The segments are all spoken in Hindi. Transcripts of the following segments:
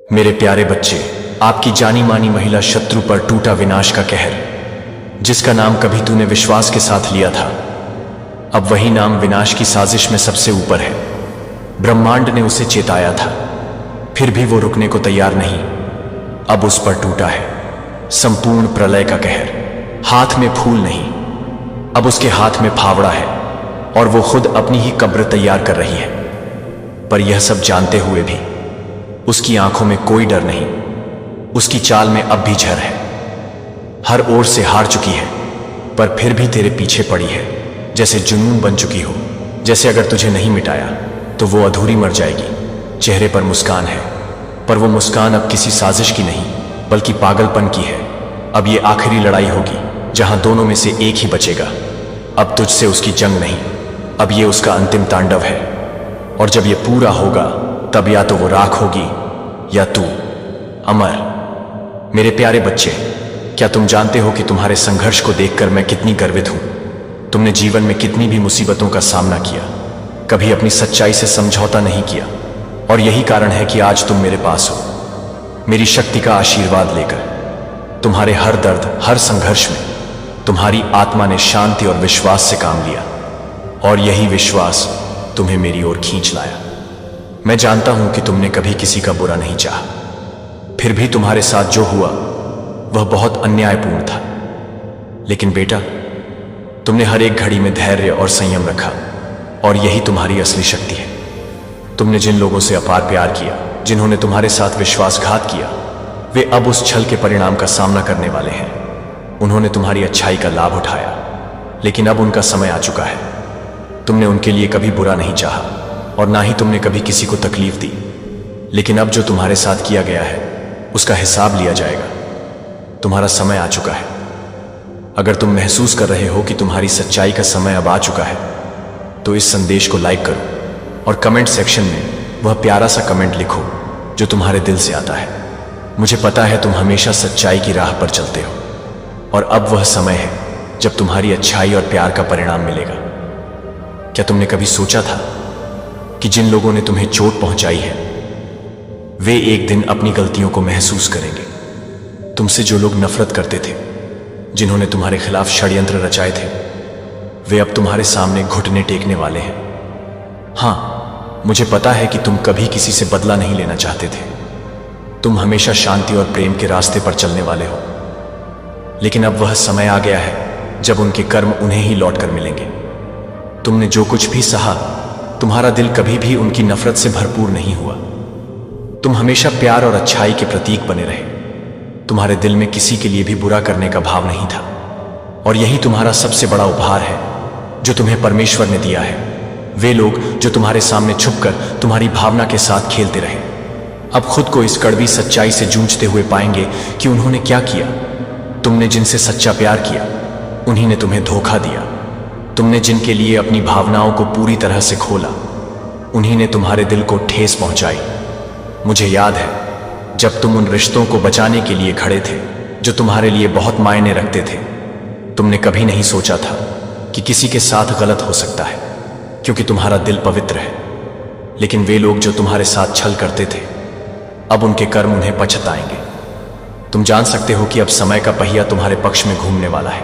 मेरे प्यारे बच्चे, आपकी जानी मानी महिला शत्रु पर टूटा विनाश का कहर, जिसका नाम कभी तूने विश्वास के साथ लिया था, अब वही नाम विनाश की साजिश में सबसे ऊपर है। ब्रह्मांड ने उसे चेताया था, फिर भी वो रुकने को तैयार नहीं। अब उस पर टूटा है संपूर्ण प्रलय का कहर। हाथ में फूल नहीं, अब उसके हाथ में फावड़ा है, और वो खुद अपनी ही कब्र तैयार कर रही है। पर यह सब जानते हुए भी उसकी आंखों में कोई डर नहीं। उसकी चाल में अब भी झर है, हर ओर से हार चुकी है, पर फिर भी तेरे पीछे पड़ी है, जैसे जुनून बन चुकी हो। जैसे अगर तुझे नहीं मिटाया तो वो अधूरी मर जाएगी। चेहरे पर मुस्कान है, पर वो मुस्कान अब किसी साजिश की नहीं, बल्कि पागलपन की है। अब ये आखिरी लड़ाई होगी, जहां दोनों में से एक ही बचेगा। अब तुझसे उसकी जंग नहीं, अब ये उसका अंतिम तांडव है। और जब ये पूरा होगा, तब या तो वो राख होगी या तू अमर। मेरे प्यारे बच्चे, क्या तुम जानते हो कि तुम्हारे संघर्ष को देखकर मैं कितनी गर्वित हूं? तुमने जीवन में कितनी भी मुसीबतों का सामना किया, कभी अपनी सच्चाई से समझौता नहीं किया, और यही कारण है कि आज तुम मेरे पास हो, मेरी शक्ति का आशीर्वाद लेकर। तुम्हारे हर दर्द, हर संघर्ष में तुम्हारी आत्मा ने शांति और विश्वास से काम लिया, और यही विश्वास तुम्हें मेरी ओर खींच लाया। मैं जानता हूं कि तुमने कभी किसी का बुरा नहीं चाहा, फिर भी तुम्हारे साथ जो हुआ वह बहुत अन्यायपूर्ण था। लेकिन बेटा, तुमने हर एक घड़ी में धैर्य और संयम रखा, और यही तुम्हारी असली शक्ति है। तुमने जिन लोगों से अपार प्यार किया, जिन्होंने तुम्हारे साथ विश्वासघात किया, वे अब उस छल के परिणाम का सामना करने वाले हैं। उन्होंने तुम्हारी अच्छाई का लाभ उठाया, लेकिन अब उनका समय आ चुका है। तुमने उनके लिए कभी बुरा नहीं चाहा, और ना ही तुमने कभी किसी को तकलीफ दी, लेकिन अब जो तुम्हारे साथ किया गया है उसका हिसाब लिया जाएगा। तुम्हारा समय आ चुका है। अगर तुम महसूस कर रहे हो कि तुम्हारी सच्चाई का समय अब आ चुका है, तो इस संदेश को लाइक करो और कमेंट सेक्शन में वह प्यारा सा कमेंट लिखो जो तुम्हारे दिल से आता है। मुझे पता है तुम हमेशा सच्चाई की राह पर चलते हो, और अब वह समय है जब तुम्हारी अच्छाई और प्यार का परिणाम मिलेगा। क्या तुमने कभी सोचा था कि जिन लोगों ने तुम्हें चोट पहुंचाई है, वे एक दिन अपनी गलतियों को महसूस करेंगे? तुमसे जो लोग नफरत करते थे, जिन्होंने तुम्हारे खिलाफ षड्यंत्र रचाए थे, वे अब तुम्हारे सामने घुटने टेकने वाले हैं। हाँ, मुझे पता है कि तुम कभी किसी से बदला नहीं लेना चाहते थे। तुम हमेशा शांति और प्रेम के रास्ते पर चलने वाले हो, लेकिन अब वह समय आ गया है जब उनके कर्म उन्हें ही लौट कर मिलेंगे। तुमने जो कुछ भी सहा, तुम्हारा दिल कभी भी उनकी नफरत से भरपूर नहीं हुआ। तुम हमेशा प्यार और अच्छाई के प्रतीक बने रहे। तुम्हारे दिल में किसी के लिए भी बुरा करने का भाव नहीं था, और यही तुम्हारा सबसे बड़ा उपहार है जो तुम्हें परमेश्वर ने दिया है। वे लोग जो तुम्हारे सामने छुपकर तुम्हारी भावना के साथ खेलते रहे, अब खुद को इस कड़वी सच्चाई से जूझते हुए पाएंगे कि उन्होंने क्या किया। तुमने जिनसे सच्चा प्यार किया, उन्हीं ने तुम्हें धोखा दिया। तुमने जिनके लिए अपनी भावनाओं को पूरी तरह से खोला, उन्हीं ने तुम्हारे दिल को ठेस पहुंचाई। मुझे याद है जब तुम उन रिश्तों को बचाने के लिए खड़े थे जो तुम्हारे लिए बहुत मायने रखते थे। तुमने कभी नहीं सोचा था कि किसी के साथ गलत हो सकता है, क्योंकि तुम्हारा दिल पवित्र है। लेकिन वे लोग जो तुम्हारे साथ छल करते थे, अब उनके कर्म उन्हें पछताएंगे। तुम जान सकते हो कि अब समय का पहिया तुम्हारे पक्ष में घूमने वाला है।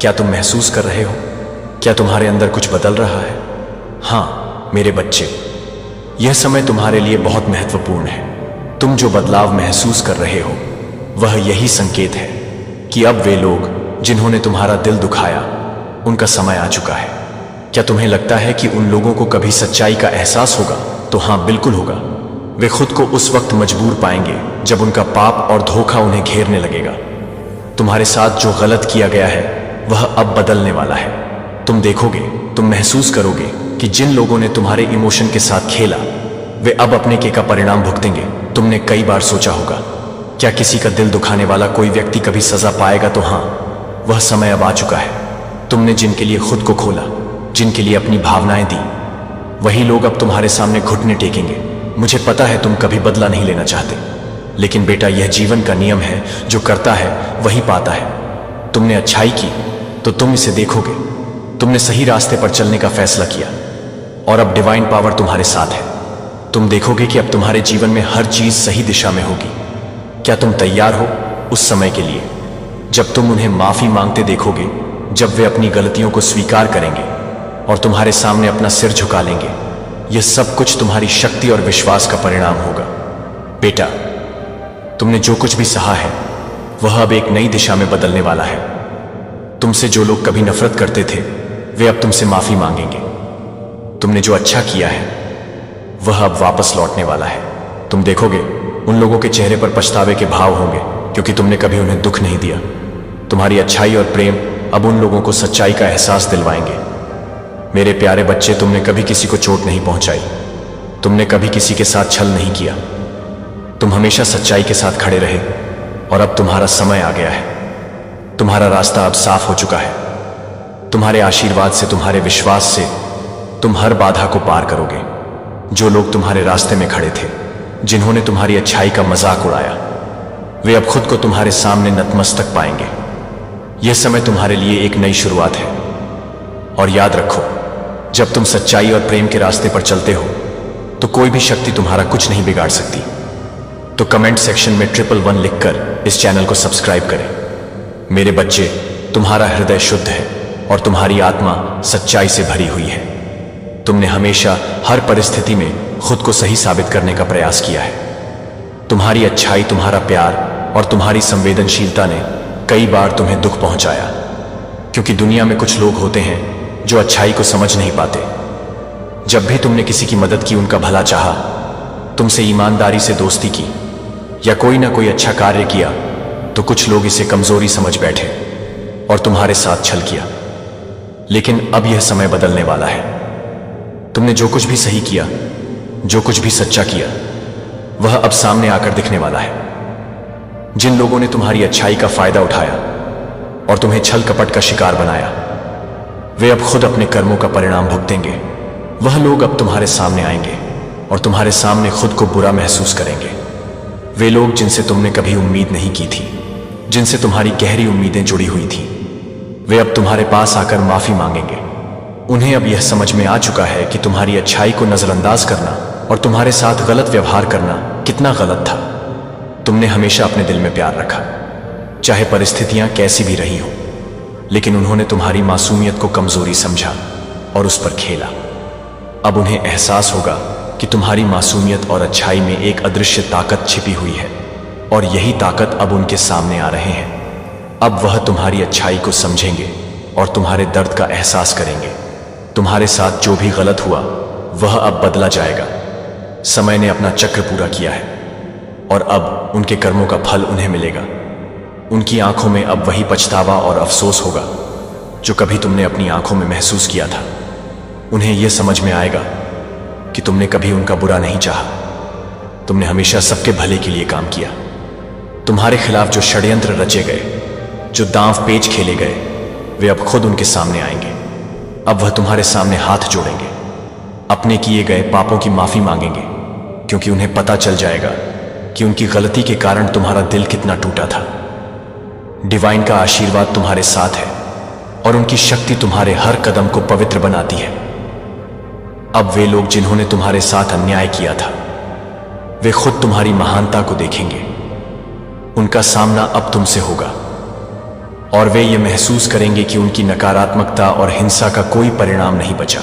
क्या तुम महसूस कर रहे हो? क्या तुम्हारे अंदर कुछ बदल रहा है? हाँ मेरे बच्चे, यह समय तुम्हारे लिए बहुत महत्वपूर्ण है। तुम जो बदलाव महसूस कर रहे हो, वह यही संकेत है कि अब वे लोग जिन्होंने तुम्हारा दिल दुखाया, उनका समय आ चुका है। क्या तुम्हें लगता है कि उन लोगों को कभी सच्चाई का एहसास होगा? तो हाँ, बिल्कुल होगा। वे खुद को उस वक्त मजबूर पाएंगे जब उनका पाप और धोखा उन्हें घेरने लगेगा। तुम्हारे साथ जो गलत किया गया है, वह अब बदलने वाला है। तुम देखोगे, तुम महसूस करोगे कि जिन लोगों ने तुम्हारे इमोशन के साथ खेला, वे अब अपने के का परिणाम भुगतेंगे। तुमने कई बार सोचा होगा, क्या किसी का दिल दुखाने वाला कोई व्यक्ति कभी सजा पाएगा? तो हाँ, वह समय अब आ चुका है। तुमने जिनके लिए खुद को खोला, जिनके लिए अपनी भावनाएं दी, वही लोग अब तुम्हारे सामने घुटने टेकेंगे। मुझे पता है तुम कभी बदला नहीं लेना चाहते, लेकिन बेटा, यह जीवन का नियम है, जो करता है वही पाता है। तुमने अच्छाई की तो तुम इसे देखोगे। तुमने सही रास्ते पर चलने का फैसला किया, और अब डिवाइन पावर तुम्हारे साथ है। तुम देखोगे कि अब तुम्हारे जीवन में हर चीज सही दिशा में होगी। क्या तुम तैयार हो उस समय के लिए जब तुम उन्हें माफी मांगते देखोगे, जब वे अपनी गलतियों को स्वीकार करेंगे और तुम्हारे सामने अपना सिर झुका लेंगे? यह सब कुछ तुम्हारी शक्ति और विश्वास का परिणाम होगा। बेटा, तुमने जो कुछ भी सहा है वह अब एक नई दिशा में बदलने वाला है। तुमसे जो लोग कभी नफरत करते थे वे अब तुमसे माफी मांगेंगे। तुमने जो अच्छा किया है वह अब वापस लौटने वाला है। तुम देखोगे उन लोगों के चेहरे पर पछतावे के भाव होंगे, क्योंकि तुमने कभी उन्हें दुख नहीं दिया। तुम्हारी अच्छाई और प्रेम अब उन लोगों को सच्चाई का एहसास दिलवाएंगे। मेरे प्यारे बच्चे, तुमने कभी किसी को चोट नहीं पहुंचाई, तुमने कभी किसी के साथ छल नहीं किया। तुम हमेशा सच्चाई के साथ खड़े रहे और अब तुम्हारा समय आ गया है। तुम्हारा रास्ता अब साफ हो चुका है। तुम्हारे आशीर्वाद से, तुम्हारे विश्वास से तुम हर बाधा को पार करोगे। जो लोग तुम्हारे रास्ते में खड़े थे, जिन्होंने तुम्हारी अच्छाई का मजाक उड़ाया, वे अब खुद को तुम्हारे सामने नतमस्तक पाएंगे। यह समय तुम्हारे लिए एक नई शुरुआत है। और याद रखो, जब तुम सच्चाई और प्रेम के रास्ते पर चलते हो तो कोई भी शक्ति तुम्हारा कुछ नहीं बिगाड़ सकती। तो कमेंट सेक्शन में 111 लिखकर इस चैनल को सब्सक्राइब करें। मेरे बच्चे, तुम्हारा हृदय शुद्ध है और तुम्हारी आत्मा सच्चाई से भरी हुई है। तुमने हमेशा हर परिस्थिति में खुद को सही साबित करने का प्रयास किया है। तुम्हारी अच्छाई, तुम्हारा प्यार और तुम्हारी संवेदनशीलता ने कई बार तुम्हें दुख पहुंचाया, क्योंकि दुनिया में कुछ लोग होते हैं जो अच्छाई को समझ नहीं पाते। जब भी तुमने किसी की मदद की, उनका भला चाहा, तुमसे ईमानदारी से दोस्ती की या कोई ना कोई अच्छा कार्य किया, तो कुछ लोग इसे कमजोरी समझ बैठे और तुम्हारे साथ छल किया। लेकिन अब यह समय बदलने वाला है। तुमने जो कुछ भी सही किया, जो कुछ भी सच्चा किया, वह अब सामने आकर दिखने वाला है। जिन लोगों ने तुम्हारी अच्छाई का फायदा उठाया और तुम्हें छल कपट का शिकार बनाया, वे अब खुद अपने कर्मों का परिणाम भुगतेंगे। वह लोग अब तुम्हारे सामने आएंगे और तुम्हारे सामने खुद को बुरा महसूस करेंगे। वे लोग जिनसे तुमने कभी उम्मीद नहीं की थी, जिनसे तुम्हारी गहरी उम्मीदें जुड़ी हुई थी, वे अब तुम्हारे पास आकर माफी मांगेंगे। उन्हें अब यह समझ में आ चुका है कि तुम्हारी अच्छाई को नजरअंदाज करना और तुम्हारे साथ गलत व्यवहार करना कितना गलत था। तुमने हमेशा अपने दिल में प्यार रखा, चाहे परिस्थितियां कैसी भी रही हो, लेकिन उन्होंने तुम्हारी मासूमियत को कमजोरी समझा और उस पर खेला। अब उन्हें एहसास होगा कि तुम्हारी मासूमियत और अच्छाई में एक अदृश्य ताकत छिपी हुई है, और यही ताकत अब उनके सामने आ रहे हैं। अब वह तुम्हारी अच्छाई को समझेंगे और तुम्हारे दर्द का एहसास करेंगे। तुम्हारे साथ जो भी गलत हुआ वह अब बदला जाएगा। समय ने अपना चक्र पूरा किया है और अब उनके कर्मों का फल उन्हें मिलेगा। उनकी आंखों में अब वही पछतावा और अफसोस होगा जो कभी तुमने अपनी आंखों में महसूस किया था। उन्हें यह समझ में आएगा कि तुमने कभी उनका बुरा नहीं चाहा। तुमने हमेशा सबके भले के लिए काम किया। तुम्हारे खिलाफ जो षड्यंत्र रचे गए, जो दांव पेच खेले गए, वे अब खुद उनके सामने आएंगे। अब वह तुम्हारे सामने हाथ जोड़ेंगे, अपने किए गए पापों की माफी मांगेंगे, क्योंकि उन्हें पता चल जाएगा कि उनकी गलती के कारण तुम्हारा दिल कितना टूटा था। डिवाइन का आशीर्वाद तुम्हारे साथ है और उनकी शक्ति तुम्हारे हर कदम को पवित्र बनाती है। अब वे लोग जिन्होंने तुम्हारे साथ अन्याय किया था, वे खुद तुम्हारी महानता को देखेंगे। उनका सामना अब तुमसे होगा और वे ये महसूस करेंगे कि उनकी नकारात्मकता और हिंसा का कोई परिणाम नहीं बचा।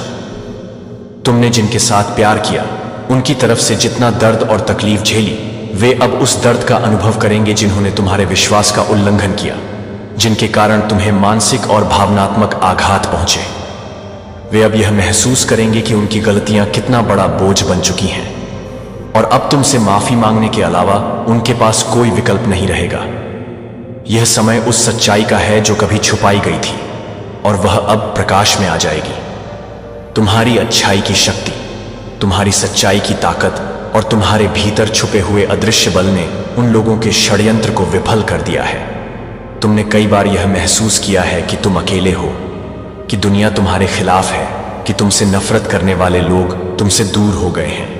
तुमने जिनके साथ प्यार किया, उनकी तरफ से जितना दर्द और तकलीफ झेली, वे अब उस दर्द का अनुभव करेंगे जिन्होंने तुम्हारे विश्वास का उल्लंघन किया, जिनके कारण तुम्हें मानसिक और भावनात्मक आघात पहुंचे। वे अब यह महसूस करेंगे कि उनकी गलतियां कितना बड़ा बोझ बन चुकी हैं और अब तुमसे माफी मांगने के अलावा उनके पास कोई विकल्प नहीं रहेगा। यह समय उस सच्चाई का है जो कभी छुपाई गई थी और वह अब प्रकाश में आ जाएगी। तुम्हारी अच्छाई की शक्ति, तुम्हारी सच्चाई की ताकत और तुम्हारे भीतर छुपे हुए अदृश्य बल ने उन लोगों के षड्यंत्र को विफल कर दिया है। तुमने कई बार यह महसूस किया है कि तुम अकेले हो, कि दुनिया तुम्हारे खिलाफ है, कि तुमसे नफरत करने वाले लोग तुमसे दूर हो गए हैं।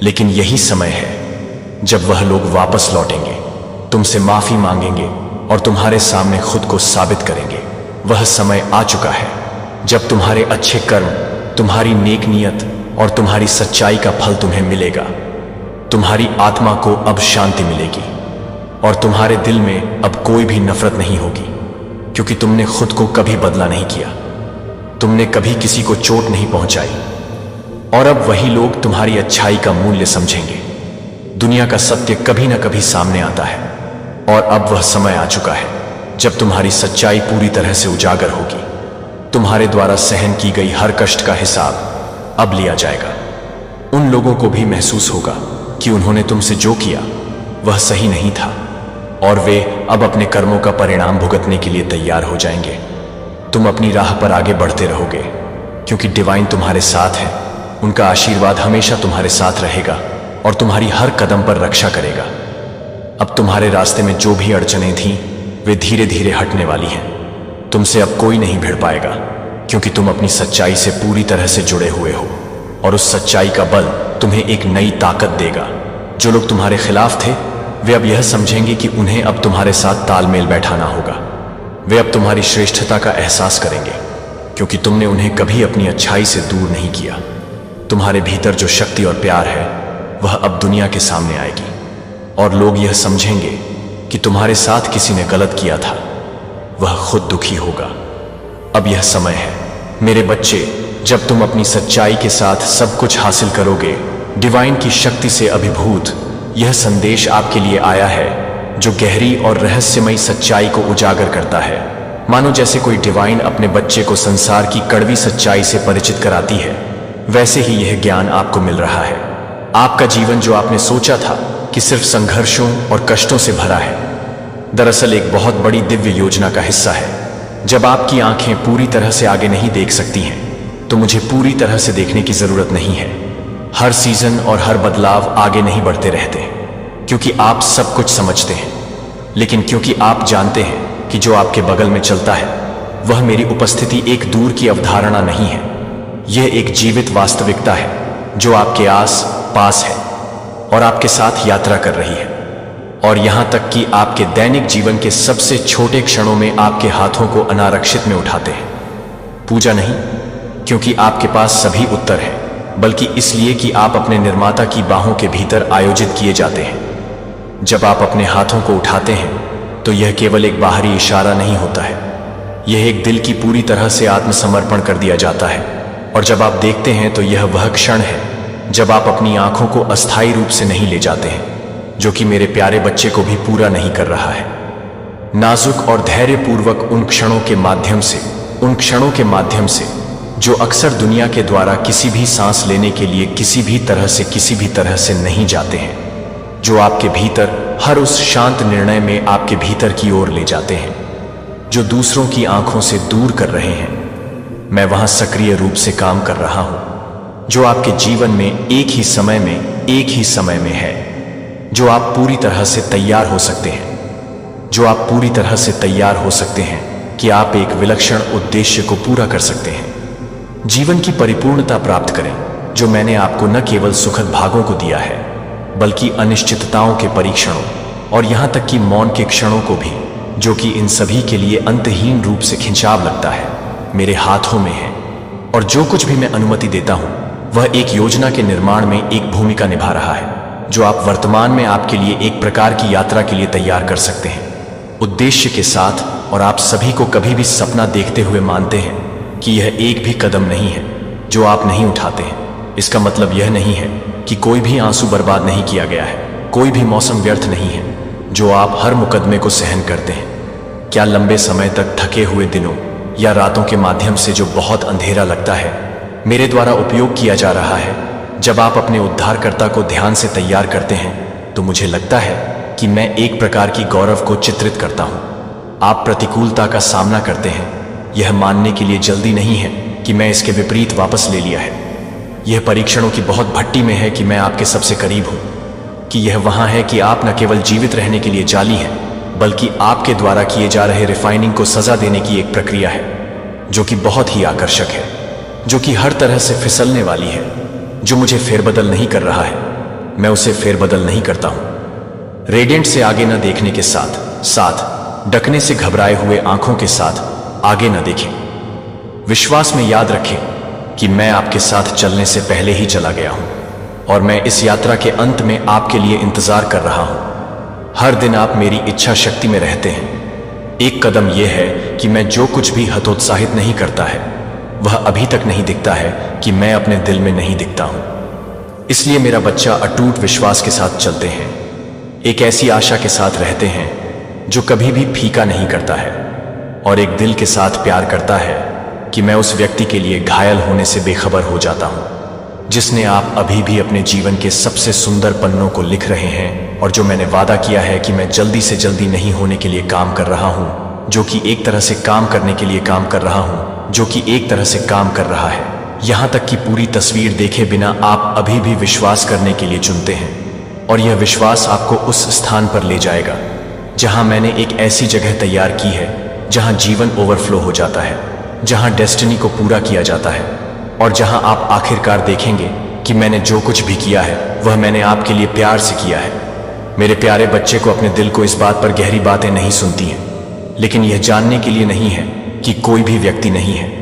लेकिन यही समय है जब वह लोग वापस लौटेंगे, तुमसे माफी मांगेंगे और तुम्हारे सामने खुद को साबित करेंगे। वह समय आ चुका है जब तुम्हारे अच्छे कर्म, तुम्हारी नेक नीयत और तुम्हारी सच्चाई का फल तुम्हें मिलेगा। तुम्हारी आत्मा को अब शांति मिलेगी और तुम्हारे दिल में अब कोई भी नफरत नहीं होगी, क्योंकि तुमने खुद को कभी बदला नहीं किया, तुमने कभी किसी को चोट नहीं पहुंचाई। और अब वही लोग तुम्हारी अच्छाई का मूल्य समझेंगे। दुनिया का सत्य कभी ना कभी सामने आता है और अब वह समय आ चुका है जब तुम्हारी सच्चाई पूरी तरह से उजागर होगी। तुम्हारे द्वारा सहन की गई हर कष्ट का हिसाब अब लिया जाएगा। उन लोगों को भी महसूस होगा कि उन्होंने तुमसे जो किया वह सही नहीं था और वे अब अपने कर्मों का परिणाम भुगतने के लिए तैयार हो जाएंगे। तुम अपनी राह पर आगे बढ़ते रहोगे क्योंकि डिवाइन तुम्हारे साथ है। उनका आशीर्वाद हमेशा तुम्हारे साथ रहेगा और तुम्हारी हर कदम पर रक्षा करेगा। अब तुम्हारे रास्ते में जो भी अड़चनें थीं वे धीरे धीरे हटने वाली हैं। तुमसे अब कोई नहीं भिड़ पाएगा क्योंकि तुम अपनी सच्चाई से पूरी तरह से जुड़े हुए हो और उस सच्चाई का बल तुम्हें एक नई ताकत देगा। जो लोग तुम्हारे खिलाफ थे वे अब यह समझेंगे कि उन्हें अब तुम्हारे साथ तालमेल बैठाना होगा। वे अब तुम्हारी श्रेष्ठता का एहसास करेंगे क्योंकि तुमने उन्हें कभी अपनी अच्छाई से दूर नहीं किया। तुम्हारे भीतर जो शक्ति और प्यार है वह अब दुनिया के सामने आएगी और लोग यह समझेंगे कि तुम्हारे साथ किसी ने गलत किया था। वह खुद दुखी होगा। अब यह समय है मेरे बच्चे, जब तुम अपनी सच्चाई के साथ सब कुछ हासिल करोगे। डिवाइन की शक्ति से अभिभूत यह संदेश आपके लिए आया है जो गहरी और रहस्यमयी सच्चाई को उजागर करता है। मानो जैसे कोई डिवाइन अपने बच्चे को संसार की कड़वी सच्चाई से परिचित कराती है, वैसे ही यह ज्ञान आपको मिल रहा है। आपका जीवन जो आपने सोचा था कि सिर्फ संघर्षों और कष्टों से भरा है, दरअसल एक बहुत बड़ी दिव्य योजना का हिस्सा है। जब आपकी आंखें पूरी तरह से आगे नहीं देख सकती हैं तो मुझे पूरी तरह से देखने की जरूरत नहीं है। हर सीजन और हर बदलाव आगे नहीं बढ़ते रहते क्योंकि आप सब कुछ समझते हैं, लेकिन क्योंकि आप जानते हैं कि जो आपके बगल में चलता है वह मेरी उपस्थिति एक दूर की अवधारणा नहीं है। यह एक जीवित वास्तविकता है जो आपके आस पास है और आपके साथ यात्रा कर रही है। और यहां तक कि आपके दैनिक जीवन के सबसे छोटे क्षणों में आपके हाथों को अनारक्षित में उठाते हैं। पूजा नहीं क्योंकि आपके पास सभी उत्तर हैं, बल्कि इसलिए कि आप अपने निर्माता की बाहों के भीतर आयोजित किए जाते हैं। जब आप अपने हाथों को उठाते हैं तो यह केवल एक बाहरी इशारा नहीं होता है, यह एक दिल की पूरी तरह से आत्मसमर्पण कर दिया जाता है। और जब आप देखते हैं तो यह वह क्षण है जब आप अपनी आंखों को अस्थायी रूप से नहीं ले जाते हैं, जो कि मेरे प्यारे बच्चे को भी पूरा नहीं कर रहा है। नाजुक और धैर्यपूर्वक उन क्षणों के माध्यम से जो अक्सर दुनिया के द्वारा किसी भी सांस लेने के लिए किसी भी तरह से नहीं जाते हैं, जो आपके भीतर हर उस शांत निर्णय में आपके भीतर की ओर ले जाते हैं जो दूसरों की आंखों से दूर कर रहे हैं। मैं वहां सक्रिय रूप से काम कर रहा हूं जो आपके जीवन में एक ही समय में है, जो आप पूरी तरह से तैयार हो सकते हैं कि आप एक विलक्षण उद्देश्य को पूरा कर सकते हैं। जीवन की परिपूर्णता प्राप्त करें जो मैंने आपको न केवल सुखद भागों को दिया है बल्कि अनिश्चितताओं के परीक्षणों और यहां तक कि मौन के क्षणों को भी, जो कि इन सभी के लिए अंतहीन रूप से खिंचाव लगता है, मेरे हाथों में है। और जो कुछ भी मैं अनुमति देता हूं वह एक योजना के निर्माण में एक भूमिका निभा रहा है जो आप वर्तमान में आपके लिए एक प्रकार की यात्रा के लिए तैयार कर सकते हैं, उद्देश्य के साथ। और आप सभी को कभी भी सपना देखते हुए मानते हैं कि यह एक भी कदम नहीं है जो आप नहीं उठाते हैं। इसका मतलब यह नहीं है कि कोई भी आंसू बर्बाद नहीं किया गया है, कोई भी मौसम व्यर्थ नहीं है जो आप हर मुकदमे को सहन करते हैं। क्या लंबे समय तक थके हुए दिनों या रातों के माध्यम से जो बहुत अंधेरा लगता है मेरे द्वारा उपयोग किया जा रहा है? जब आप अपने उद्धारकर्ता को ध्यान से तैयार करते हैं तो मुझे लगता है कि मैं एक प्रकार की गौरव को चित्रित करता हूं। आप प्रतिकूलता का सामना करते हैं, यह मानने के लिए जल्दी नहीं है कि मैं इसके विपरीत वापस ले लिया है। यह परीक्षणों की बहुत भट्टी में है कि मैं आपके सबसे करीब हूं, कि यह वहां है कि आप न केवल जीवित रहने के लिए जाली हैं बल्कि आपके द्वारा किए जा रहे रिफाइनिंग को सजा देने की एक प्रक्रिया है जो कि बहुत ही आकर्षक है, जो कि हर तरह से फिसलने वाली है। जो मुझे फेरबदल नहीं कर रहा है मैं उसे फेरबदल नहीं करता हूं। रेडिएंट से आगे न देखने के साथ डकने से घबराए हुए आंखों के साथ आगे न देखें। विश्वास में याद रखें कि मैं आपके साथ चलने से पहले ही चला गया हूं और मैं इस यात्रा के अंत में आपके लिए इंतजार कर रहा हूं। हर दिन आप मेरी इच्छा शक्ति में रहते हैं। एक कदम यह है कि मैं जो कुछ भी हतोत्साहित नहीं करता है वह अभी तक नहीं दिखता है कि मैं अपने दिल में नहीं दिखता हूं। इसलिए मेरा बच्चा अटूट विश्वास के साथ चलते हैं, एक ऐसी आशा के साथ रहते हैं जो कभी भी फीका नहीं करता है और एक दिल के साथ प्यार करता है कि मैं उस व्यक्ति के लिए घायल होने से बेखबर हो जाता हूं जिसने आप अभी भी अपने जीवन के सबसे सुंदर पन्नों को लिख रहे हैं और जो मैंने वादा किया है कि मैं जल्दी से जल्दी नहीं होने के लिए काम कर रहा हूं, जो कि एक तरह से काम करने के लिए काम कर रहा हूं, जो कि एक तरह से काम कर रहा है। यहां तक कि पूरी तस्वीर देखे बिना आप अभी भी विश्वास करने के लिए चुनते हैं और यह विश्वास आपको उस स्थान पर ले जाएगा जहां मैंने एक ऐसी जगह तैयार की है जहां जीवन ओवरफ्लो हो जाता है, जहां डेस्टिनी को पूरा किया जाता है और जहां आप आखिरकार देखेंगे कि मैंने जो कुछ भी किया है वह मैंने आपके लिए प्यार से किया है। मेरे प्यारे बच्चे को अपने दिल को इस बात पर गहरी बातें नहीं सुनती हैं, लेकिन यह जानने के लिए नहीं है कि कोई भी व्यक्ति नहीं है।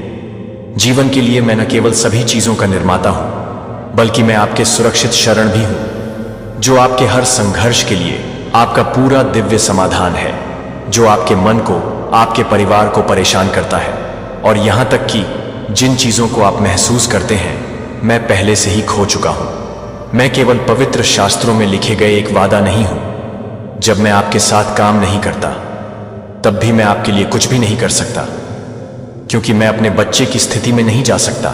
जीवन के लिए मैं न केवल सभी चीजों का निर्माता हूं बल्कि मैं आपके सुरक्षित शरण भी हूं, जो आपके हर संघर्ष के लिए आपका पूरा दिव्य समाधान है, जो आपके मन को, आपके परिवार को परेशान करता है और यहां तक कि जिन चीजों को आप महसूस करते हैं मैं पहले से ही खो चुका हूं। मैं केवल पवित्र शास्त्रों में लिखे गए एक वादा नहीं हूं। जब मैं आपके साथ काम नहीं करता तब भी मैं आपके लिए कुछ भी नहीं कर सकता, क्योंकि मैं अपने बच्चे की स्थिति में नहीं जा सकता।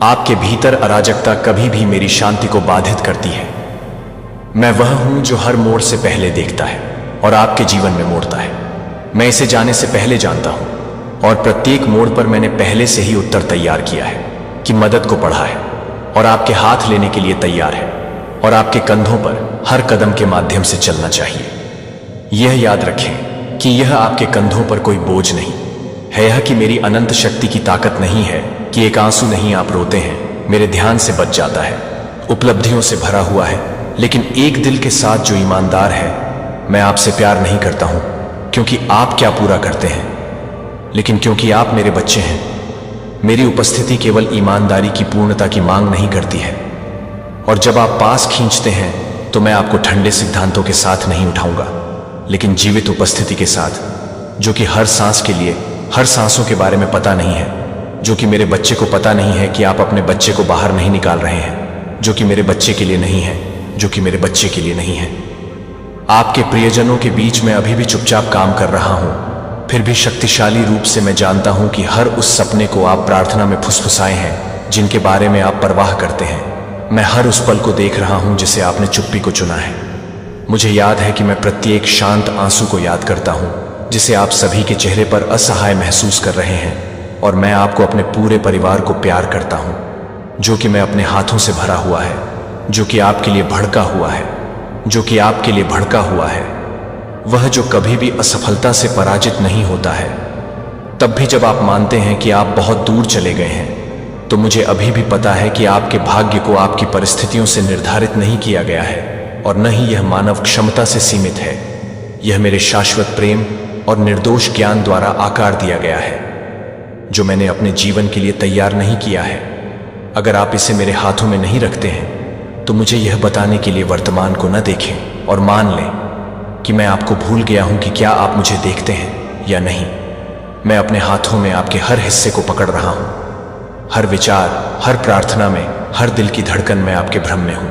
आपके भीतर अराजकता कभी भी मेरी शांति को बाधित करती है। मैं वह हूं जो हर मोड़ से पहले देखता है और आपके जीवन में मोड़ता है। मैं इसे जाने से पहले जानता हूं और प्रत्येक मोड़ पर मैंने पहले से ही उत्तर तैयार किया है कि मदद को पढ़ा है और आपके हाथ लेने के लिए तैयार है और आपके कंधों पर हर कदम के माध्यम से चलना चाहिए। यह याद रखें कि यह आपके कंधों पर कोई बोझ नहीं है, यह कि मेरी अनंत शक्ति की ताकत नहीं है कि एक आंसू नहीं आप रोते हैं मेरे ध्यान से बच जाता है, उपलब्धियों से भरा हुआ है, लेकिन एक दिल के साथ जो ईमानदार है। मैं आपसे प्यार नहीं करता हूं क्योंकि आप क्या पूरा करते हैं, लेकिन क्योंकि आप मेरे बच्चे हैं। मेरी उपस्थिति केवल ईमानदारी की पूर्णता की मांग नहीं करती है और जब आप पास खींचते हैं तो मैं आपको ठंडे सिद्धांतों के साथ नहीं उठाऊंगा, लेकिन जीवित उपस्थिति के साथ, जो कि हर सांस के लिए, हर सांसों के बारे में पता नहीं है, जो कि मेरे बच्चे को पता नहीं है कि आप अपने बच्चे को बाहर नहीं निकाल रहे हैं, जो कि मेरे बच्चे के लिए नहीं है, जो कि मेरे बच्चे के लिए नहीं है। आपके प्रियजनों के बीच में अभी भी चुपचाप काम कर रहा हूं, फिर भी शक्तिशाली रूप से मैं जानता हूं कि हर उस सपने को आप प्रार्थना में फुसफुसाए हैं जिनके बारे में आप परवाह करते हैं। मैं हर उस पल को देख रहा हूं जिसे आपने चुप्पी को चुना है। मुझे याद है कि मैं प्रत्येक शांत आंसू को याद करता हूं जिसे आप सभी के चेहरे पर असहाय महसूस कर रहे हैं और मैं आपको अपने पूरे परिवार को प्यार करता हूं, जो कि मैं अपने हाथों से भरा हुआ है, जो कि आपके लिए भड़का हुआ है, जो कि आपके लिए भड़का हुआ है, वह जो कभी भी असफलता से पराजित नहीं होता है। तब भी जब आप मानते हैं कि आप बहुत दूर चले गए हैं, तो मुझे अभी भी पता है कि आपके भाग्य को आपकी परिस्थितियों से निर्धारित नहीं किया गया है और न ही यह मानव क्षमता से सीमित है। यह मेरे शाश्वत प्रेम और निर्दोष ज्ञान द्वारा आकार दिया गया है, जो मैंने अपने जीवन के लिए तैयार नहीं किया है। अगर आप इसे मेरे हाथों में नहीं रखते हैं तो मुझे यह बताने के लिए वर्तमान को न देखें और मान लें कि मैं आपको भूल गया हूं कि क्या आप मुझे देखते हैं या नहीं। मैं अपने हाथों में आपके हर हिस्से को पकड़ रहा हूं, हर विचार, हर प्रार्थना में, हर दिल की धड़कन में आपके भ्रम में हूं,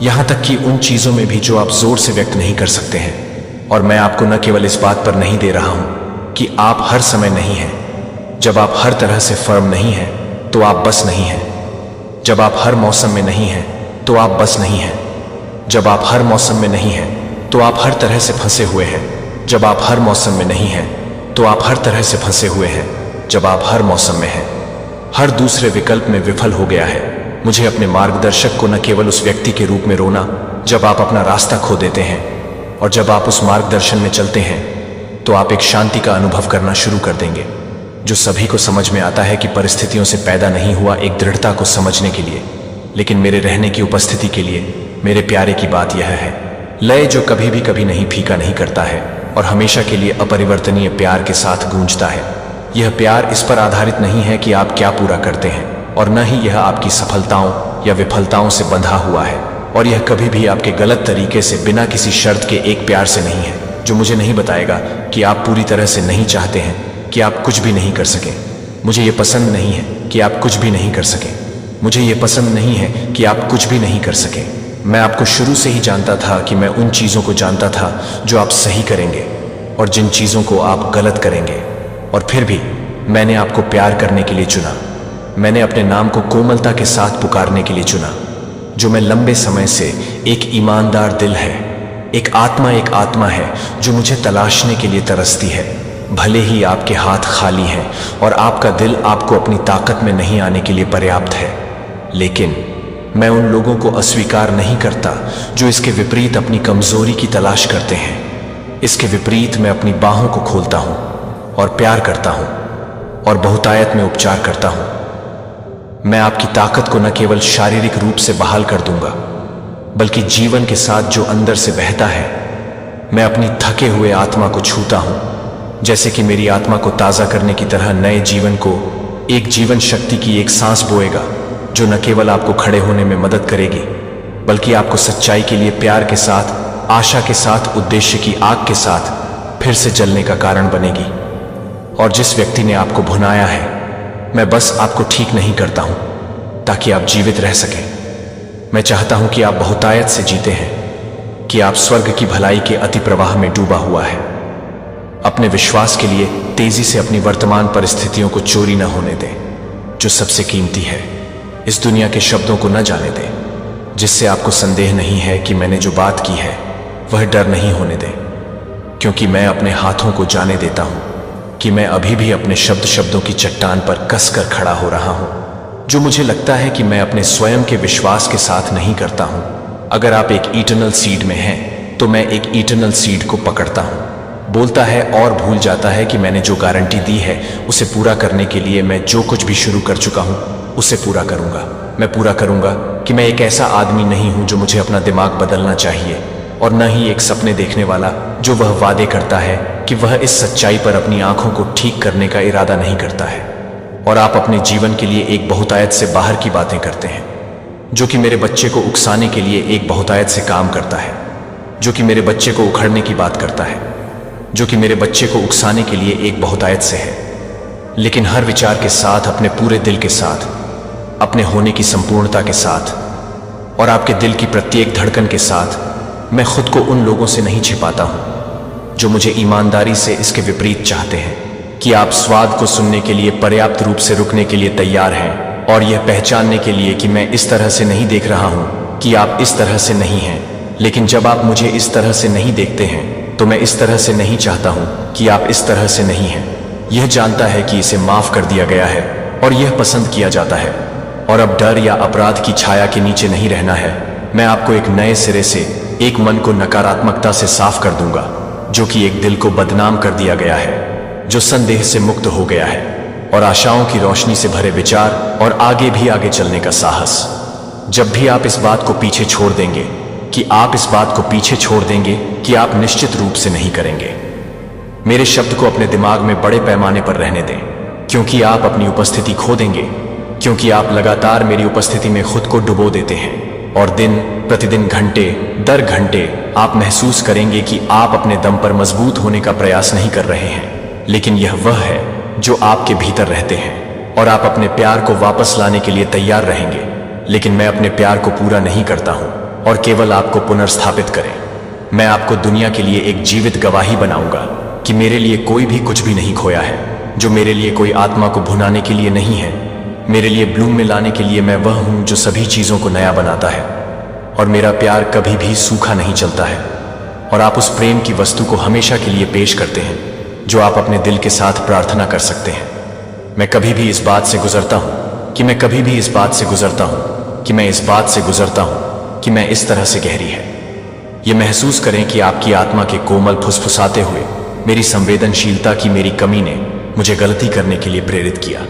यहां तक कि उन चीजों में भी जो आप जोर से व्यक्त नहीं कर सकते हैं। और मैं आपको न केवल इस बात पर नहीं दे रहा हूं कि आप हर समय नहीं हैं। जब आप हर तरह से फर्म नहीं हैं तो आप बस नहीं हैं। जब आप हर मौसम में नहीं हैं तो आप बस नहीं हैं। जब आप हर मौसम में नहीं हैं तो आप हर तरह से फंसे हुए हैं। जब आप हर मौसम में नहीं हैं तो आप हर तरह से फंसे हुए हैं। जब आप हर मौसम में हैं, हर दूसरे विकल्प में विफल हो गया है। मुझे अपने मार्गदर्शक को न केवल उस व्यक्ति के रूप में रोना जब आप अपना रास्ता खो देते हैं, और जब आप उस मार्गदर्शन में चलते हैं तो आप एक शांति का अनुभव करना शुरू कर देंगे, जो सभी को समझ में आता है कि परिस्थितियों से पैदा नहीं हुआ एक दृढ़ता को समझने के लिए, लेकिन मेरे रहने की उपस्थिति के लिए। मेरे प्यारे की बात यह है, लय जो कभी भी नहीं फीका नहीं करता है और हमेशा के लिए अपरिवर्तनीय प्यार के साथ गूंजता है। यह प्यार इस पर आधारित नहीं है कि आप क्या पूरा करते हैं, और न ही यह आपकी सफलताओं या विफलताओं से बंधा हुआ है, और यह कभी भी आपके गलत तरीके से बिना किसी शर्त के एक प्यार से नहीं है जो मुझे नहीं बताएगा कि आप पूरी तरह से नहीं चाहते हैं कि आप कुछ भी नहीं कर सकें। मुझे ये पसंद नहीं है कि आप कुछ भी नहीं कर सकें। मुझे ये पसंद नहीं है कि आप कुछ भी नहीं कर सकें। मैं आपको शुरू से ही जानता था कि मैं उन चीज़ों को जानता था जो आप सही करेंगे और जिन चीज़ों को आप गलत करेंगे, और फिर भी मैंने आपको प्यार करने के लिए चुना। मैंने अपने नाम को कोमलता के साथ पुकारने के लिए चुना, जो मैं लंबे समय से एक ईमानदार दिल है, एक आत्मा है जो मुझे तलाशने के लिए तरसती है। भले ही आपके हाथ खाली हैं और आपका दिल आपको अपनी ताकत में नहीं आने के लिए पर्याप्त है, लेकिन मैं उन लोगों को अस्वीकार नहीं करता जो इसके विपरीत अपनी कमजोरी की तलाश करते हैं। इसके विपरीत मैं अपनी बाहों को खोलता हूं और प्यार करता हूं और बहुतायत में उपचार करता हूं। मैं आपकी ताकत को न केवल शारीरिक रूप से बहाल कर दूंगा, बल्कि जीवन के साथ जो अंदर से बहता है। मैं अपनी थके हुए आत्मा को छूता हूं, जैसे कि मेरी आत्मा को ताज़ा करने की तरह नए जीवन को, एक जीवन शक्ति की एक सांस बोएगा जो न केवल आपको खड़े होने में मदद करेगी, बल्कि आपको सच्चाई के लिए प्यार के साथ, आशा के साथ, उद्देश्य की आग के साथ फिर से जलने का कारण बनेगी। और जिस व्यक्ति ने आपको भुनाया है, मैं बस आपको ठीक नहीं करता हूं ताकि आप जीवित रह सकें। मैं चाहता हूं कि आप बहुतायत से जीते हैं, कि आप स्वर्ग की भलाई के अति प्रवाह में डूबा हुआ है। अपने विश्वास के लिए तेजी से अपनी वर्तमान परिस्थितियों को चोरी न होने दें, जो सबसे कीमती है। इस दुनिया के शब्दों को न जाने दें, जिससे आपको संदेह नहीं है कि मैंने जो बात की है वह डर नहीं होने दें, क्योंकि मैं अपने हाथों को जाने देता हूं कि मैं अभी भी अपने शब्दों की चट्टान पर कसकर खड़ा हो रहा हूं, जो मुझे लगता है कि मैं अपने स्वयं के विश्वास के साथ नहीं करता हूं। अगर आप एक इटर्नल सीड में हैं, तो मैं एक इटर्नल सीड को पकड़ता हूं, बोलता है और भूल जाता है कि मैंने जो गारंटी दी है उसे पूरा करने के लिए मैं जो कुछ भी शुरू कर चुका हूं उसे पूरा करूंगा। मैं पूरा करूंगा कि मैं एक ऐसा आदमी नहीं हूं जो मुझे अपना दिमाग बदलना चाहिए, और न ही एक सपने देखने वाला जो वह वादे करता है कि वह इस सच्चाई पर अपनी आंखों को ठीक करने का इरादा नहीं करता है। और आप अपने जीवन के लिए एक बहुतायत से बाहर की बातें करते हैं, जो कि मेरे बच्चे को उकसाने के लिए एक बहुतायत से काम करता है, जो कि मेरे बच्चे को उखड़ने की बात करता है, जो कि मेरे बच्चे को उकसाने के लिए एक बहुतायत से है। लेकिन हर विचार के साथ, अपने पूरे दिल के साथ, अपने होने की संपूर्णता के साथ और आपके दिल की प्रत्येक धड़कन के साथ, मैं खुद को उन लोगों से नहीं छिपाता हूं जो मुझे ईमानदारी से इसके विपरीत चाहते हैं, कि आप स्वाद को सुनने के लिए पर्याप्त रूप से रुकने के लिए तैयार हैं, और यह पहचानने के लिए कि मैं इस तरह से नहीं देख रहा हूं कि आप इस तरह से नहीं हैं। लेकिन जब आप मुझे इस तरह से नहीं देखते हैं, तो मैं इस तरह से नहीं चाहता हूं कि आप इस तरह से नहीं हैं। यह जानता है कि इसे माफ कर दिया गया है और यह पसंद किया जाता है, और अब डर या अपराध की छाया के नीचे नहीं रहना है। मैं आपको एक नए सिरे से, एक मन को नकारात्मकता से साफ कर दूंगा, जो कि एक दिल को बदनाम कर दिया गया है, जो संदेह से मुक्त हो गया है, और आशाओं की रोशनी से भरे विचार और आगे भी आगे चलने का साहस। जब भी आप इस बात को पीछे छोड़ देंगे कि आप निश्चित रूप से नहीं करेंगे, मेरे शब्द को अपने दिमाग में बड़े पैमाने पर रहने दें, क्योंकि आप अपनी उपस्थिति खो देंगे, क्योंकि आप लगातार मेरी उपस्थिति में खुद को डुबो देते हैं, और दिन प्रतिदिन, घंटे दर घंटे आप महसूस करेंगे कि आप अपने दम पर मजबूत होने का प्रयास नहीं कर रहे हैं, लेकिन यह वह है जो आपके भीतर रहते हैं, और आप अपने प्यार को वापस लाने के लिए तैयार रहेंगे। लेकिन मैं अपने प्यार को पूरा नहीं करता हूं और केवल आपको पुनर्स्थापित करें। मैं आपको दुनिया के लिए एक जीवित गवाही बनाऊंगा कि मेरे लिए कोई भी कुछ भी नहीं खोया है, जो मेरे लिए कोई आत्मा को भुनाने के लिए नहीं है। मेरे लिए ब्लूम में लाने के लिए मैं वह हूं जो सभी चीजों को नया बनाता है, और मेरा प्यार कभी भी सूखा नहीं चलता है। और आप उस प्रेम की वस्तु को हमेशा के लिए पेश करते हैं जो आप अपने दिल के साथ प्रार्थना कर सकते हैं। मैं कभी भी इस बात से गुजरता हूं कि मैं इस तरह से गहरी है। ये महसूस करें कि आपकी आत्मा के कोमल फुसफुसाते हुए मेरी संवेदनशीलता की मेरी कमी ने मुझे गलती करने के लिए प्रेरित किया।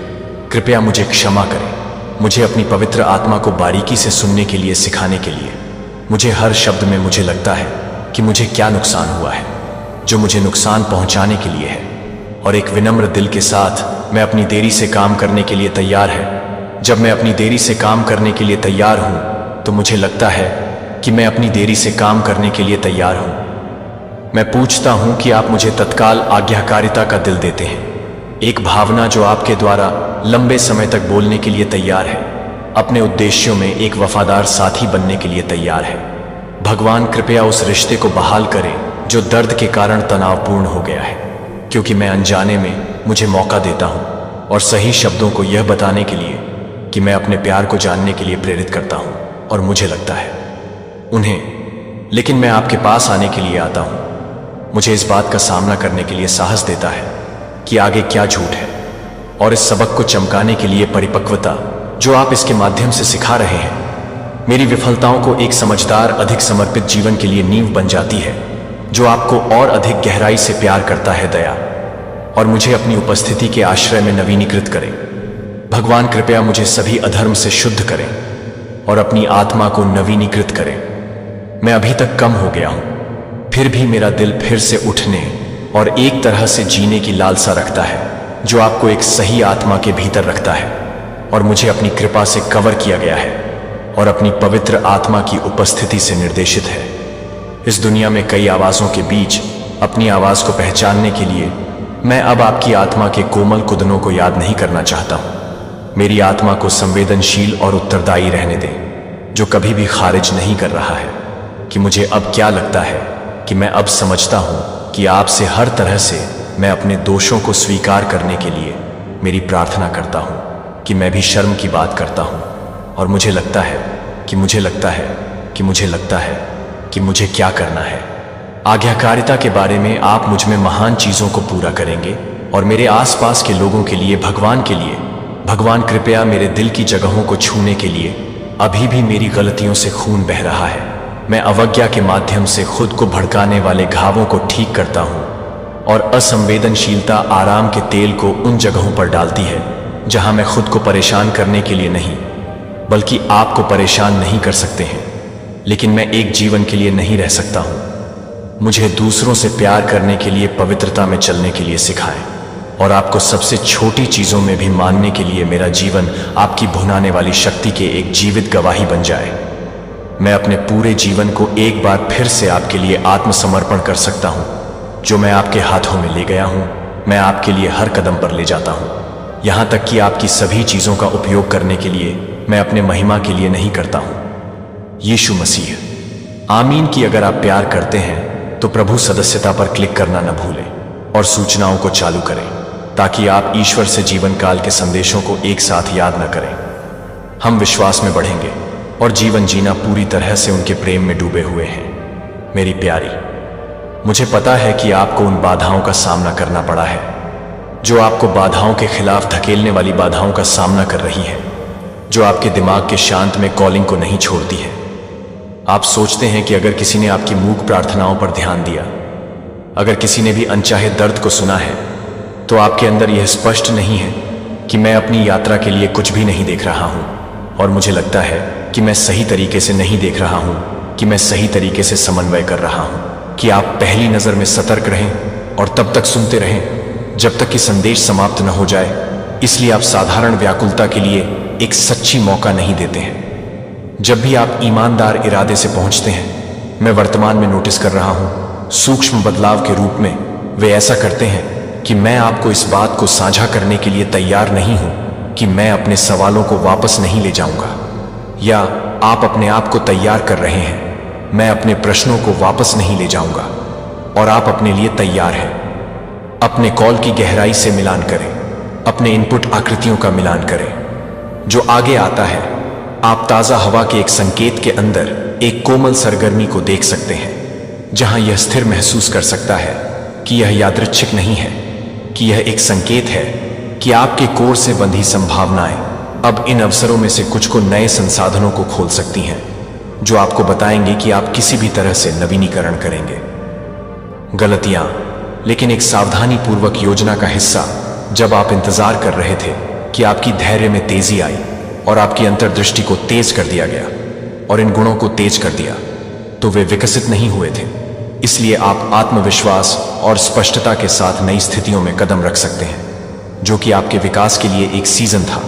कृपया मुझे क्षमा करें, मुझे अपनी पवित्र आत्मा को बारीकी से सुनने के लिए सिखाने के लिए। मुझे हर शब्द में मुझे लगता है कि मुझे क्या नुकसान हुआ है, जो मुझे नुकसान पहुंचाने के लिए है, और एक विनम्र दिल के साथ मैं अपनी देरी से काम करने के लिए तैयार है। जब मैं अपनी देरी से काम करने के लिए तैयार हूं तो मुझे लगता है कि मैं अपनी देरी से काम करने के लिए तैयार हूं। मैं पूछता हूं कि आप मुझे तत्काल आज्ञाकारिता का दिल देते हैं, एक भावना जो आपके द्वारा लंबे समय तक बोलने के लिए तैयार है, अपने उद्देश्यों में एक वफादार साथी बनने के लिए तैयार है। भगवान कृपया उस रिश्ते को बहाल करें जो दर्द के कारण तनावपूर्ण हो गया है, क्योंकि मैं अनजाने में मुझे मौका देता हूं और सही शब्दों को यह बताने के लिए कि मैं अपने प्यार को जानने के लिए प्रेरित करता हूं, और मुझे लगता है उन्हें, लेकिन मैं आपके पास आने के लिए आता हूं। मुझे इस बात का सामना करने के लिए साहस देता है कि आगे क्या झूठ है, और इस सबक को चमकाने के लिए परिपक्वता जो आप इसके माध्यम से सिखा रहे हैं मेरी विफलताओं को एक समझदार, अधिक समर्पित जीवन के लिए नींव बन जाती है, जो आपको और अधिक गहराई से प्यार करता है। दया और मुझे अपनी उपस्थिति के आश्रय में नवीनीकृत करें। भगवान कृपया मुझे सभी अधर्म से शुद्ध करें और अपनी आत्मा को नवीनीकृत करें। मैं अभी तक कम हो गया हूं, फिर भी मेरा दिल फिर से उठने और एक तरह से जीने की लालसा रखता है जो आपको एक सही आत्मा के भीतर रखता है, और मुझे अपनी कृपा से कवर किया गया है और अपनी पवित्र आत्मा की उपस्थिति से निर्देशित है। इस दुनिया में कई आवाज़ों के बीच अपनी आवाज़ को पहचानने के लिए मैं अब आपकी आत्मा के कोमल कुदनों को याद नहीं करना चाहता हूँ। मेरी आत्मा को संवेदनशील और उत्तरदायी रहने दें, जो कभी भी खारिज नहीं कर रहा है कि मुझे अब क्या लगता है कि मैं अब समझता हूँ कि आपसे हर तरह से मैं अपने दोषों को स्वीकार करने के लिए मेरी प्रार्थना करता हूँ कि मैं भी शर्म की बात करता हूँ, और मुझे लगता है कि मुझे लगता है कि मुझे लगता है कि मुझे क्या करना है। आज्ञाकारिता के बारे में आप मुझ में महान चीज़ों को पूरा करेंगे, और मेरे आसपास के लोगों के लिए, भगवान के लिए, भगवान कृपया मेरे दिल की जगहों को छूने के लिए अभी भी मेरी गलतियों से खून बह रहा है। मैं अवज्ञा के माध्यम से खुद को भड़काने वाले घावों को ठीक करता हूँ, और असंवेदनशीलता आराम के तेल को उन जगहों पर डालती है जहाँ मैं खुद को परेशान करने के लिए नहीं बल्कि आपको परेशान नहीं कर सकते हैं। लेकिन मैं एक जीवन के लिए नहीं रह सकता हूँ। मुझे दूसरों से प्यार करने के लिए, पवित्रता में चलने के लिए सिखाएं, और आपको सबसे छोटी चीज़ों में भी मानने के लिए मेरा जीवन आपकी भुनाने वाली शक्ति के एक जीवित गवाही बन जाए। मैं अपने पूरे जीवन को एक बार फिर से आपके लिए आत्मसमर्पण कर सकता हूँ। जो मैं आपके हाथों में ले गया हूँ, मैं आपके लिए हर कदम पर ले जाता हूँ, यहाँ तक कि आपकी सभी चीज़ों का उपयोग करने के लिए मैं अपने महिमा के लिए नहीं करता हूँ। यीशु मसीह। आमीन। कि अगर आप प्यार करते हैं तो प्रभु सदस्यता पर क्लिक करना न भूलें और सूचनाओं को चालू करें, ताकि आप ईश्वर से जीवन काल के संदेशों को एक साथ याद न करें। हम विश्वास में बढ़ेंगे और जीवन जीना पूरी तरह से उनके प्रेम में डूबे हुए हैं। मेरी प्यारी, मुझे पता है कि आपको उन बाधाओं का सामना करना पड़ा है जो आपको बाधाओं के खिलाफ धकेलने वाली बाधाओं का सामना कर रही है, जो आपके दिमाग के शांत में कॉलिंग को नहीं छोड़ती है। आप सोचते हैं कि अगर किसी ने आपकी मूक प्रार्थनाओं पर ध्यान दिया, अगर किसी ने भी अनचाहे दर्द को सुना है, तो आपके अंदर यह स्पष्ट नहीं है कि मैं अपनी यात्रा के लिए कुछ भी नहीं देख रहा हूं, और मुझे लगता है कि मैं सही तरीके से नहीं देख रहा हूं, कि मैं सही तरीके से समन्वय कर रहा हूं। कि आप पहली नज़र में सतर्क रहें और तब तक सुनते रहें जब तक कि संदेश समाप्त न हो जाए। इसलिए आप साधारण व्याकुलता के लिए एक सच्ची मौका नहीं देते हैं। जब भी आप ईमानदार इरादे से पहुंचते हैं, मैं वर्तमान में नोटिस कर रहा हूं, सूक्ष्म बदलाव के रूप में वे ऐसा करते हैं कि मैं आपको इस बात को साझा करने के लिए तैयार नहीं हूं कि मैं अपने सवालों को वापस नहीं ले जाऊंगा, या आप अपने आप को तैयार कर रहे हैं, मैं अपने प्रश्नों को वापस नहीं ले जाऊंगा, और आप अपने लिए तैयार हैं। अपने कॉल की गहराई से मिलान करें, अपने इनपुट आकृतियों का मिलान करें। जो आगे आता है, आप ताज़ा हवा के एक संकेत के अंदर एक कोमल सरगर्मी को देख सकते हैं, जहां यह स्थिर महसूस कर सकता है कि यह यादृच्छिक नहीं है, कि यह एक संकेत है कि आपके कोर से बंधी संभावनाएं अब इन अवसरों में से कुछ को नए संसाधनों को खोल सकती हैं, जो आपको बताएंगे कि आप किसी भी तरह से नवीनीकरण करेंगे। गलतियां, लेकिन एक सावधानी पूर्वक योजना का हिस्सा। जब आप इंतजार कर रहे थे कि आपकी धैर्य में तेजी आई और आपकी अंतर्दृष्टि को तेज कर दिया गया और इन गुणों को तेज कर दिया, तो वे विकसित नहीं हुए थे। इसलिए आप आत्मविश्वास और स्पष्टता के साथ नई स्थितियों में कदम रख सकते हैं। जो कि आपके विकास के लिए एक सीजन था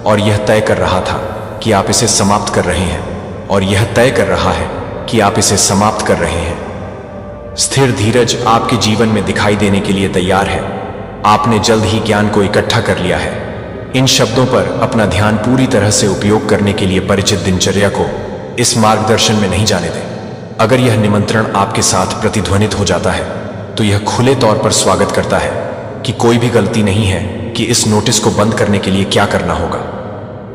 और यह तय कर रहा था कि आप इसे समाप्त कर रहे हैं, और यह तय कर रहा है कि आप इसे समाप्त कर रहे हैं। स्थिर धीरज आपके जीवन में दिखाई देने के लिए तैयार है। आपने जल्द ही ज्ञान को इकट्ठा कर लिया है। इन शब्दों पर अपना ध्यान पूरी तरह से उपयोग करने के लिए परिचित दिनचर्या को इस मार्गदर्शन में नहीं जाने दें। अगर यह निमंत्रण आपके साथ प्रतिध्वनित हो जाता है तो यह खुले तौर पर स्वागत करता है कि कोई भी गलती नहीं है कि इस नोटिस को बंद करने के लिए क्या करना होगा।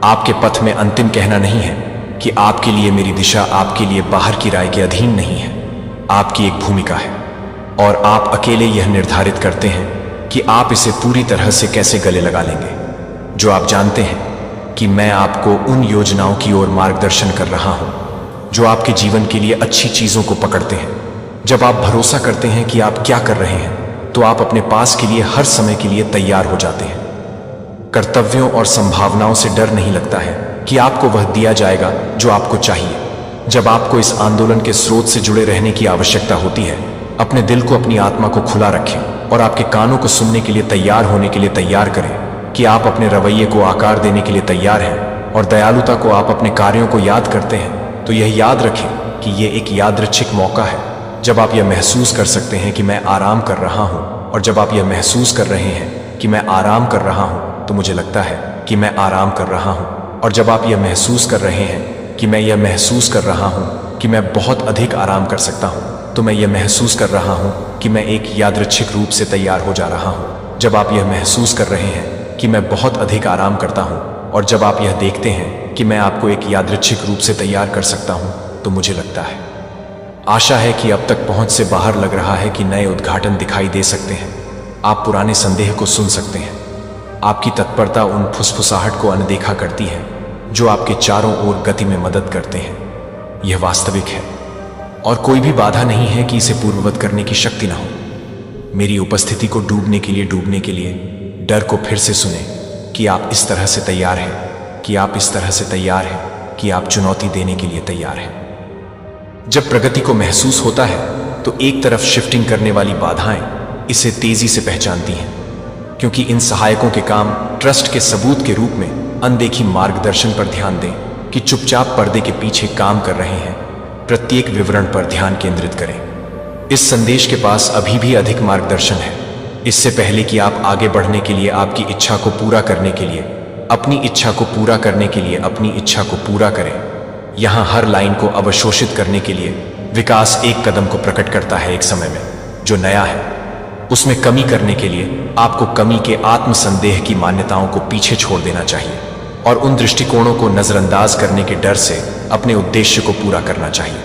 आपके पथ में अंतिम कहना नहीं है कि आपके लिए मेरी दिशा आपके लिए बाहर की राय के अधीन नहीं है। आपकी एक भूमिका है और आप अकेले यह निर्धारित करते हैं कि आप इसे पूरी तरह से कैसे गले लगा लेंगे। जो आप जानते हैं कि मैं आपको उन योजनाओं की ओर मार्गदर्शन कर रहा हूं जो आपके जीवन के लिए अच्छी चीजों को पकड़ते हैं। जब आप भरोसा करते हैं कि आप क्या कर रहे हैं तो आप अपने पास के लिए हर समय के लिए तैयार हो जाते हैं। कर्तव्यों और संभावनाओं से डर नहीं लगता है कि आपको वह दिया जाएगा जो आपको चाहिए। जब आपको इस आंदोलन के स्रोत से जुड़े रहने की आवश्यकता होती है, अपने दिल को, अपनी आत्मा को खुला रखें और आपके कानों को सुनने के लिए तैयार होने के लिए तैयार करें कि आप अपने रवैये को आकार देने के लिए तैयार हैं और दयालुता को आप अपने कार्यों को याद करते हैं। तो यह याद रखें कि यह एक यादृच्छिक मौका है जब आप यह महसूस कर सकते हैं कि मैं आराम कर रहा हूं, और जब आप यह महसूस कर रहे हैं कि मैं आराम कर रहा हूं तो मुझे लगता है कि मैं आराम कर रहा हूं, और जब आप यह महसूस कर रहे हैं कि मैं यह महसूस कर रहा हूं कि मैं बहुत अधिक आराम कर सकता हूं, तो मैं यह महसूस कर रहा हूं कि मैं एक यादृच्छिक रूप से तैयार हो जा रहा हूं। जब आप यह महसूस कर रहे हैं कि मैं बहुत अधिक आराम करता हूं, और जब आप यह देखते हैं कि मैं आपको एक यादृच्छिक रूप से तैयार कर सकता हूं, तो मुझे लगता है, आशा है कि अब तक पहुंच से बाहर लग रहा है कि नए उद्घाटन दिखाई दे सकते हैं। आप पुराने संदेह को सुन सकते हैं। आपकी तत्परता उन फुसफुसाहट को अनदेखा करती है जो आपके चारों ओर गति में मदद करते हैं। यह वास्तविक है और कोई भी बाधा नहीं है कि इसे पूर्ववत करने की शक्ति ना हो। मेरी उपस्थिति को डूबने के लिए डर को फिर से सुने कि आप इस तरह से तैयार हैं, कि आप इस तरह से तैयार हैं, कि आप चुनौती देने के लिए तैयार हैं। जब प्रगति को महसूस होता है तो एक तरफ शिफ्टिंग करने वाली बाधाएं इसे तेजी से पहचानती हैं, क्योंकि इन सहायकों के काम ट्रस्ट के सबूत के रूप में अनदेखी मार्गदर्शन पर ध्यान दें कि चुपचाप पर्दे के पीछे काम कर रहे हैं। प्रत्येक विवरण पर ध्यान केंद्रित करें। इस संदेश के पास अभी भी अधिक मार्गदर्शन है। इससे पहले कि आप आगे बढ़ने के लिए, आपकी इच्छा को पूरा करने के लिए, अपनी इच्छा को पूरा करने के लिए अपनी इच्छा को पूरा करें। यहां हर लाइन को अवशोषित करने के लिए विकास एक कदम को प्रकट करता है। एक समय में जो नया है उसमें कमी करने के लिए आपको कमी के आत्मसंदेह की मान्यताओं को पीछे छोड़ देना चाहिए और उन दृष्टिकोणों को नजरअंदाज करने के डर से अपने उद्देश्य को पूरा करना चाहिए।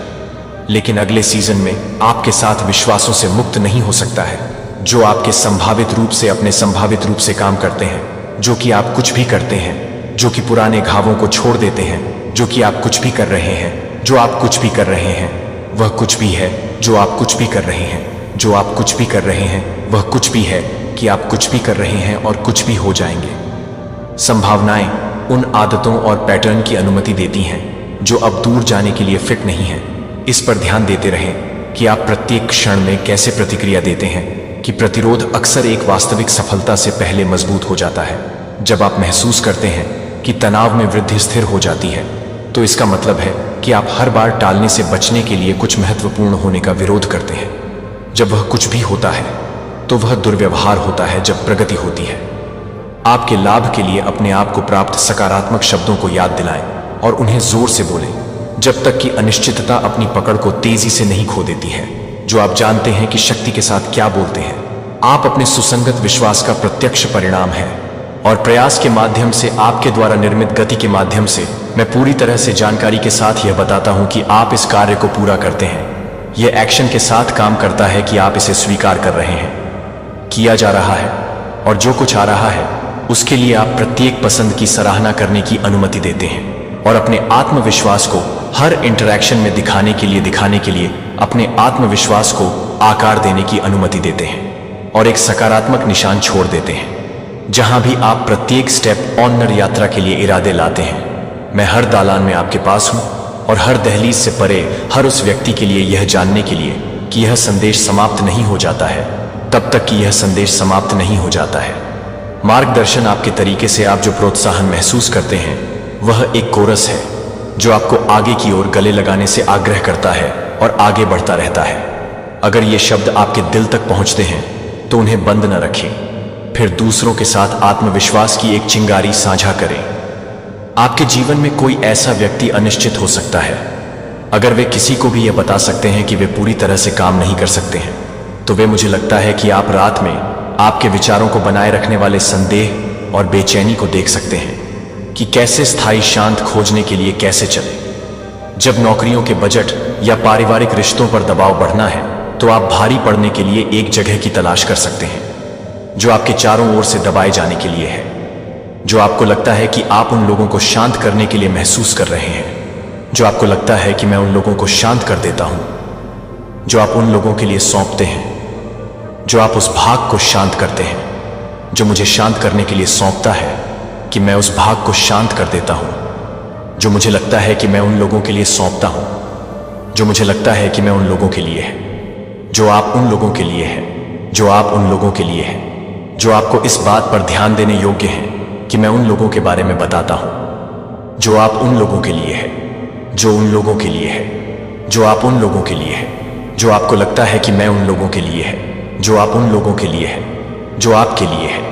लेकिन अगले सीजन में आपके साथ विश्वासों से मुक्त नहीं हो सकता है जो आपके संभावित रूप से अपने संभावित रूप से काम करते हैं, जो कि आप कुछ भी करते हैं, जो कि पुराने घावों को छोड़ देते हैं, जो कि आप कुछ भी कर रहे हैं, जो आप कुछ भी कर रहे हैं, वह कुछ भी है जो आप कुछ भी कर रहे हैं, जो आप कुछ भी कर रहे हैं, वह कुछ भी है कि आप कुछ भी कर रहे हैं और कुछ भी हो जाएंगे। संभावनाएं उन आदतों और पैटर्न की अनुमति देती हैं जो अब दूर जाने के लिए फिट नहीं है। इस पर ध्यान देते रहें कि आप प्रत्येक क्षण में कैसे प्रतिक्रिया देते हैं, कि प्रतिरोध अक्सर एक वास्तविक सफलता से पहले मजबूत हो जाता है। जब आप महसूस करते हैं कि तनाव में वृद्धि स्थिर हो जाती है, तो इसका मतलब है कि आप हर बार टालने से बचने के लिए कुछ महत्वपूर्ण होने का विरोध करते हैं। जब वह कुछ भी होता है तो वह दुर्व्यवहार होता है। जब प्रगति होती है, आपके लाभ के लिए अपने आप को प्राप्त सकारात्मक शब्दों को याद दिलाएं और उन्हें जोर से बोलें, जब तक कि अनिश्चितता अपनी पकड़ को तेजी से नहीं खो देती है। जो आप जानते हैं कि शक्ति के साथ क्या बोलते हैं, आप अपने सुसंगत विश्वास का प्रत्यक्ष परिणाम है और प्रयास के माध्यम से, आपके द्वारा निर्मित गति के माध्यम से, मैं पूरी तरह से जानकारी के साथ यह बताता हूं कि आप इस कार्य को पूरा करते हैं। यह एक्शन के साथ काम करता है कि आप इसे स्वीकार कर रहे हैं, किया जा रहा है, और जो कुछ आ रहा है उसके लिए आप प्रत्येक पसंद की सराहना करने की अनुमति देते हैं और अपने आत्मविश्वास को हर इंटरैक्शन में दिखाने के लिए अपने आत्मविश्वास को आकार देने की अनुमति देते हैं और एक सकारात्मक निशान छोड़ देते हैं। जहां भी आप प्रत्येक स्टेप ऑनर यात्रा के लिए इरादे लाते हैं, मैं हर दालान में आपके पास हूं और हर दहलीज से परे हर उस व्यक्ति के लिए यह जानने के लिए कि यह संदेश समाप्त नहीं हो जाता है, तब तक कि यह संदेश समाप्त नहीं हो जाता है। मार्गदर्शन आपके तरीके से आप जो प्रोत्साहन महसूस करते हैं वह एक कोरस है जो आपको आगे की ओर गले लगाने से आग्रह करता है और आगे बढ़ता रहता है। अगर ये शब्द आपके दिल तक पहुंचते हैं तो उन्हें बंद न रखें, फिर दूसरों के साथ आत्मविश्वास की एक चिंगारी साझा करें। आपके जीवन में कोई ऐसा व्यक्ति अनिश्चित हो सकता है। अगर वे किसी को भी यह बता सकते हैं कि वे पूरी तरह से काम नहीं कर सकते हैं, तो वे मुझे लगता है कि आप रात में आपके विचारों को बनाए रखने वाले संदेह और बेचैनी को देख सकते हैं कि कैसे स्थायी शांत खोजने के लिए कैसे चले। जब नौकरियों के बजट या पारिवारिक रिश्तों पर दबाव बढ़ना है तो आप भारी पड़ने के लिए एक जगह की तलाश कर सकते हैं जो आपके चारों ओर से दबाए जाने के लिए है, जो आपको लगता है कि आप उन लोगों को शांत करने के लिए महसूस कर रहे हैं, जो आपको लगता है कि मैं उन लोगों को शांत कर देता हूं, जो आप उन लोगों के लिए सौंपते हैं, जो आप उस भाग को शांत करते हैं जो मुझे शांत करने के लिए सौंपता है कि मैं उस भाग को शांत कर देता हूं, जो मुझे लगता है कि मैं उन लोगों के लिए सौंपता हूं, जो मुझे लगता है कि मैं उन लोगों के लिए है, जो आप उन लोगों के लिए है, जो आप उन लोगों के लिए है, जो आपको इस बात पर ध्यान देने योग्य है कि मैं उन लोगों के बारे में बताता हूं, जो आप उन लोगों के लिए है, जो उन लोगों के लिए है, जो आप उन लोगों के लिए है, जो आपको लगता है कि मैं उन लोगों के लिए है, जो आप उन लोगों के लिए है, जो आपके लिए है।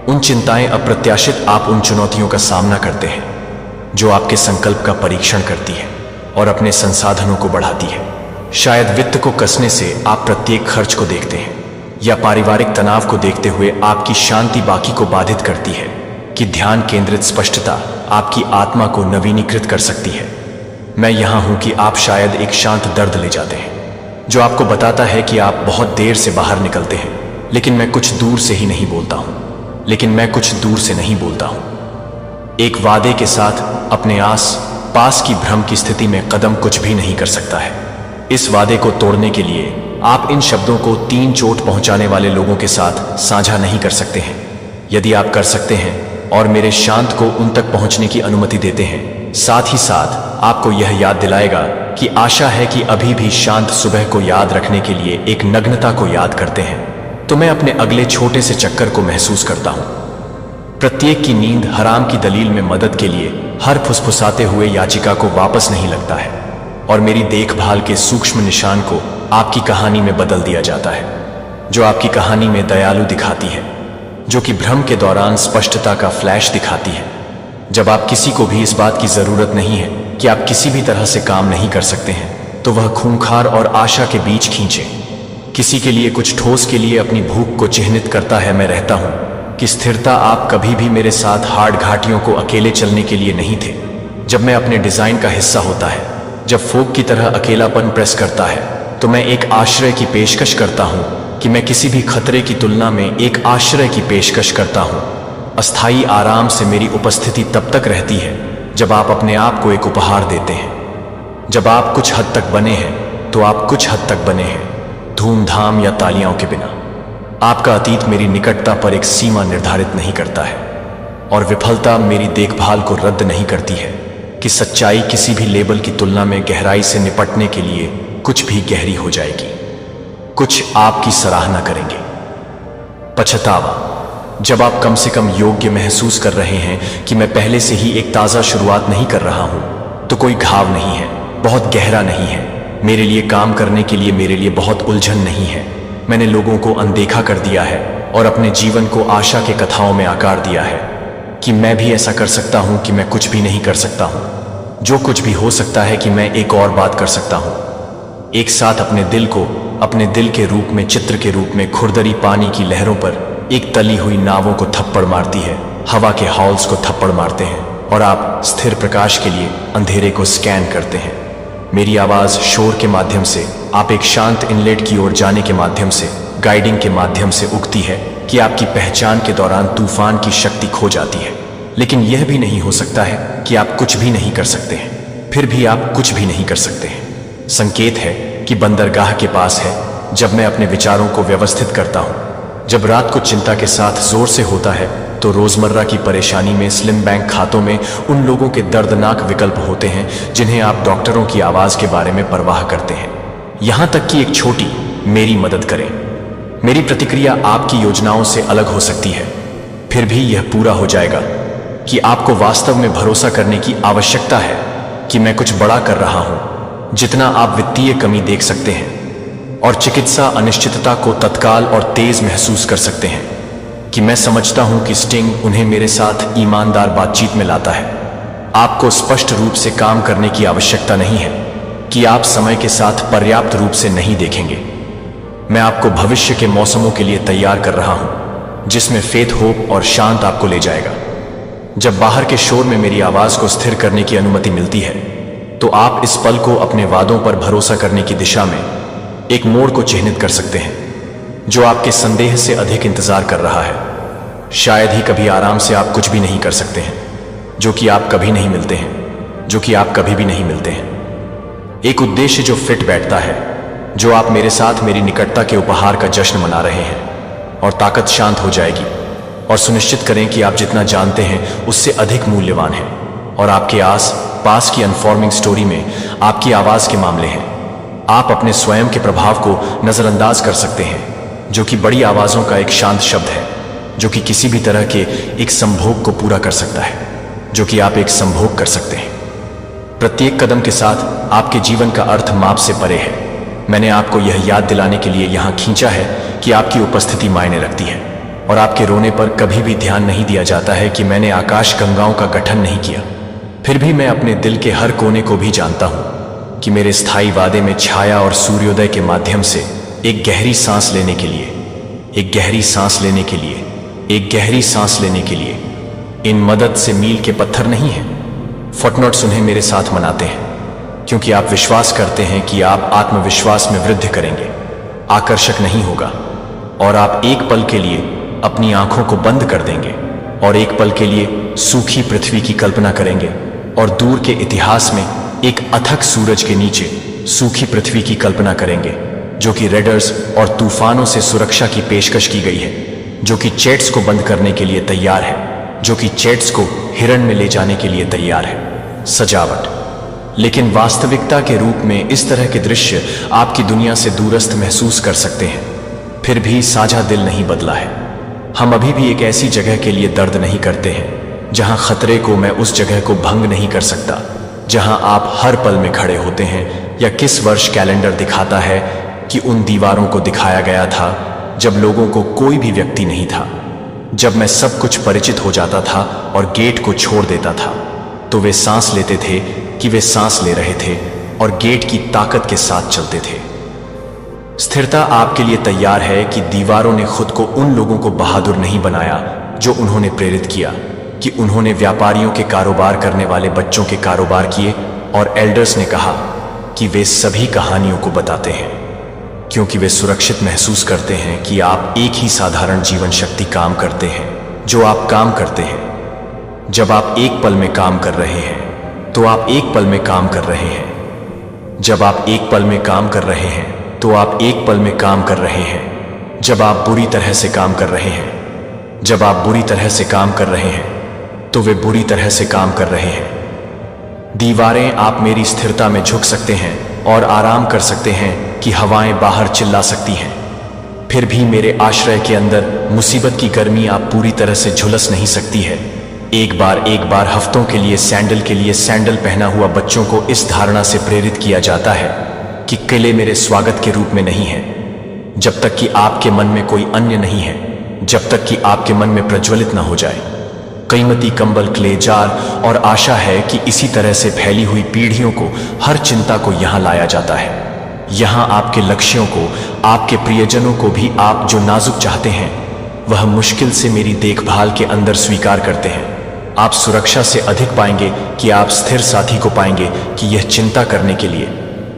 उन चिंताएं अप्रत्याशित आप उन चुनौतियों का सामना करते हैं जो आपके संकल्प का परीक्षण करती है और अपने संसाधनों को बढ़ाती है। शायद वित्त को कसने से आप प्रत्येक खर्च को देखते हैं, या पारिवारिक तनाव को देखते हुए आपकी शांति बाकी को बाधित करती है कि ध्यान केंद्रित स्पष्टता आपकी आत्मा को नवीनीकृत कर सकती है। मैं यहां हूं कि आप शायद एक शांत दर्द ले जाते हैं जो आपको बताता है कि आप बहुत देर से बाहर निकलते हैं, लेकिन मैं कुछ दूर से ही नहीं बोलता हूं, लेकिन मैं कुछ दूर से नहीं बोलता हूं। एक वादे के साथ अपने आस पास की भ्रम की स्थिति में कदम कुछ भी नहीं कर सकता है। इस वादे को तोड़ने के लिए आप इन शब्दों को 3 चोट पहुंचाने वाले लोगों के साथ साझा नहीं कर सकते हैं। यदि आप कर सकते हैं और मेरे शांत को उन तक पहुंचने की अनुमति देते हैं, साथ ही साथ आपको यह याद दिलाएगा कि आशा है कि अभी भी शांत सुबह को याद रखने के लिए एक नग्नता को याद करते हैं, तो मैं अपने अगले छोटे से चक्कर को महसूस करता हूं। प्रत्येक की नींद हराम की दलील में मदद के लिए हर फुसफुसाते हुए याचिका को वापस नहीं लगता है और मेरी देखभाल के सूक्ष्म निशान को आपकी कहानी में बदल दिया जाता है, जो आपकी कहानी में दयालु दिखाती है, जो कि भ्रम के दौरान स्पष्टता का फ्लैश दिखाती है। जब आप किसी को भी इस बात की जरूरत नहीं है कि आप किसी भी तरह से काम नहीं कर सकते हैं, तो वह खूंखार और आशा के बीच खींचे। किसी के लिए कुछ ठोस के लिए अपनी भूख को चिह्नित करता है। मैं रहता हूं कि स्थिरता आप कभी भी मेरे साथ हार्ड घाटियों को अकेले चलने के लिए नहीं थे। जब मैं अपने डिजाइन का हिस्सा होता है, जब फोक की तरह अकेलापन प्रेस करता है, तो मैं एक आश्रय की पेशकश करता हूं कि मैं किसी भी खतरे की तुलना में एक आश्रय की पेशकश करता हूं। अस्थायी आराम से मेरी उपस्थिति तब तक रहती है जब आप अपने आप को एक उपहार देते हैं। जब आप कुछ हद तक बने हैं तो आप कुछ हद तक बने हैं, धूमधाम या तालियों के बिना। आपका अतीत मेरी निकटता पर एक सीमा निर्धारित नहीं करता है और विफलता मेरी देखभाल को रद्द नहीं करती है कि सच्चाई किसी भी लेबल की तुलना में गहराई से निपटने के लिए कुछ भी गहरी हो जाएगी। कुछ आपकी सराहना करेंगे। पछतावा। जब आप कम से कम योग्य महसूस कर रहे हैं कि मैं पहले से ही एक ताज़ा शुरुआत नहीं कर रहा हूं, तो कोई घाव नहीं है, बहुत गहरा नहीं है, मेरे लिए काम करने के लिए मेरे लिए बहुत उलझन नहीं है। मैंने लोगों को अनदेखा कर दिया है और अपने जीवन को आशा के कथाओं में आकार दिया है कि मैं भी ऐसा कर सकता हूं कि मैं कुछ भी नहीं कर सकता हूं। जो कुछ भी हो सकता है कि मैं एक और बात कर सकता हूं। एक साथ अपने दिल को अपने दिल के रूप में, चित्र के रूप में खुरदरी पानी की लहरों पर एक तली हुई नावों को थप्पड़ मारती है, हवा के हॉल्स को थप्पड़ मारते हैं और आप स्थिर प्रकाश के लिए अंधेरे को स्कैन करते हैं। मेरी आवाज शोर के माध्यम से, आप एक शांत इनलेट की ओर जाने के माध्यम से, गाइडिंग के माध्यम से उगती है कि आपकी पहचान के दौरान तूफान की शक्ति खो जाती है। लेकिन यह भी नहीं हो सकता है कि आप कुछ भी नहीं कर सकते हैं, फिर भी आप कुछ भी नहीं कर सकते हैं। संकेत है कि बंदरगाह के पास है जब मैं अपने विचारों को व्यवस्थित करता हूं। जब रात को चिंता के साथ जोर से होता है तो रोजमर्रा की परेशानी में स्लिम बैंक खातों में उन लोगों के दर्दनाक विकल्प होते हैं जिन्हें आप डॉक्टरों की आवाज के बारे में परवाह करते हैं। यहां तक कि एक छोटी मेरी मदद करें। मेरी प्रतिक्रिया आपकी योजनाओं से अलग हो सकती है। फिर भी यह पूरा हो जाएगा कि आपको वास्तव में भरोसा करने की आवश्यकता है कि मैं कुछ बड़ा कर रहा हूं, जितना आप वित्तीय कमी देख सकते हैं और चिकित्सा अनिश्चितता को तत्काल और तेज महसूस कर सकते हैं, कि मैं समझता हूं कि स्टिंग उन्हें मेरे साथ ईमानदार बातचीत में लाता है। आपको स्पष्ट रूप से काम करने की आवश्यकता नहीं है कि आप समय के साथ पर्याप्त रूप से नहीं देखेंगे। मैं आपको भविष्य के मौसमों के लिए तैयार कर रहा हूं, जिसमें फेथ, होप और शांत आपको ले जाएगा। जब बाहर के शोर में मेरी आवाज को स्थिर करने की अनुमति मिलती है, तो आप इस पल को अपने वादों पर भरोसा करने की दिशा में एक मोड़ को चिह्नित कर सकते हैं, जो आपके संदेह से अधिक इंतजार कर रहा है। शायद ही कभी आराम से आप कुछ भी नहीं कर सकते हैं, जो कि आप कभी नहीं मिलते हैं, जो कि आप कभी भी नहीं मिलते हैं। एक उद्देश्य जो फिट बैठता है, जो आप मेरे साथ मेरी निकटता के उपहार का जश्न मना रहे हैं, और ताकत शांत हो जाएगी और सुनिश्चित करें कि आप जितना जानते हैं उससे अधिक मूल्यवान हैं। और आपके आस पास की अनफॉर्मिंग स्टोरी में आपकी आवाज के मामले हैं। आप अपने स्वयं के प्रभाव को नजरअंदाज कर सकते हैं, जो कि बड़ी आवाजों का एक शांत शब्द है, जो कि किसी भी तरह के एक संभोग को पूरा कर सकता है, जो कि आप एक संभोग कर सकते हैं। प्रत्येक कदम के साथ आपके जीवन का अर्थ माप से परे है। मैंने आपको यह याद दिलाने के लिए यहां खींचा है कि आपकी उपस्थिति मायने रखती है, और आपके रोने पर कभी भी ध्यान नहीं दिया जाता है कि मैंने आकाश गंगाओं का गठन नहीं किया। फिर भी मैं अपने दिल के हर कोने को भी जानता हूं कि मेरे स्थायी वादे में छाया और सूर्योदय के माध्यम से एक गहरी सांस लेने के लिए, एक गहरी सांस लेने के लिए, एक गहरी सांस लेने के लिए इन मदद से मील के पत्थर नहीं हैं। फुटनोट्स उन्हें मेरे साथ मनाते हैं, क्योंकि आप विश्वास करते हैं कि आप आत्मविश्वास में वृद्धि करेंगे, आकर्षक नहीं होगा, और आप एक पल के लिए अपनी आंखों को बंद कर देंगे और एक पल के लिए सूखी पृथ्वी की कल्पना करेंगे, और दूर के इतिहास में एक अथक सूरज के नीचे सूखी पृथ्वी की कल्पना करेंगे, जो कि रेडर्स और तूफानों से सुरक्षा की पेशकश की गई है, जो कि चेट्स को बंद करने के लिए तैयार है, जो कि चेट्स को हिरण में ले जाने के लिए तैयार है। सजावट। लेकिन वास्तविकता के रूप में इस तरह के दृश्य आपकी दुनिया से दूरस्थ महसूस कर सकते हैं। फिर भी साझा दिल नहीं बदला है। हम अभी भी एक ऐसी जगह के लिए दर्द नहीं करते हैं जहां खतरे को मैं उस जगह को भंग नहीं कर सकता, जहां आप हर पल में खड़े होते हैं, या किस वर्ष कैलेंडर दिखाता है कि उन दीवारों को दिखाया गया था जब लोगों को कोई भी व्यक्ति नहीं था, जब मैं सब कुछ परिचित हो जाता था और गेट को छोड़ देता था, तो वे सांस लेते थे कि वे सांस ले रहे थे और गेट की ताकत के साथ चलते थे। स्थिरता आपके लिए तैयार है कि दीवारों ने खुद को उन लोगों को बहादुर नहीं बनाया जो उन्होंने प्रेरित किया, कि उन्होंने व्यापारियों के कारोबार करने वाले बच्चों के कारोबार किए, और एल्डर्स ने कहा कि वे सभी कहानियों को बताते हैं, क्योंकि वे सुरक्षित महसूस करते हैं कि आप एक ही साधारण जीवन शक्ति काम करते हैं जो आप काम करते हैं। जब आप एक पल में काम कर रहे हैं, तो आप एक पल में काम कर रहे हैं। जब आप एक पल में काम कर रहे हैं, तो आप एक पल में काम कर रहे हैं। जब आप बुरी तरह से काम कर रहे हैं, जब आप बुरी तरह से काम कर रहे हैं, तो वे बुरी तरह से काम कर रहे हैं। दीवारें आप मेरी स्थिरता में झुक सकते हैं और आराम कर सकते हैं कि हवाएं बाहर चिल्ला सकती हैं। फिर भी मेरे आश्रय के अंदर मुसीबत की गर्मी आप पूरी तरह से झुलस नहीं सकती है। एक बार हफ्तों के लिए सैंडल पहना हुआ बच्चों को इस धारणा से प्रेरित किया जाता है कि किले मेरे स्वागत के रूप में नहीं है, जब तक कि आपके मन में कोई अन्य नहीं है, जब तक कि आपके मन में प्रज्वलित न हो जाए। कीमती कंबल, क्ले जार और आशा है कि इसी तरह से फैली हुई पीढ़ियों को, हर चिंता को यहां लाया जाता है। यहां आपके लक्ष्यों को, आपके प्रियजनों को भी आप जो नाजुक चाहते हैं, वह मुश्किल से मेरी देखभाल के अंदर स्वीकार करते हैं। आप सुरक्षा से अधिक पाएंगे कि आप स्थिर साथी को पाएंगे कि यह चिंता करने के लिए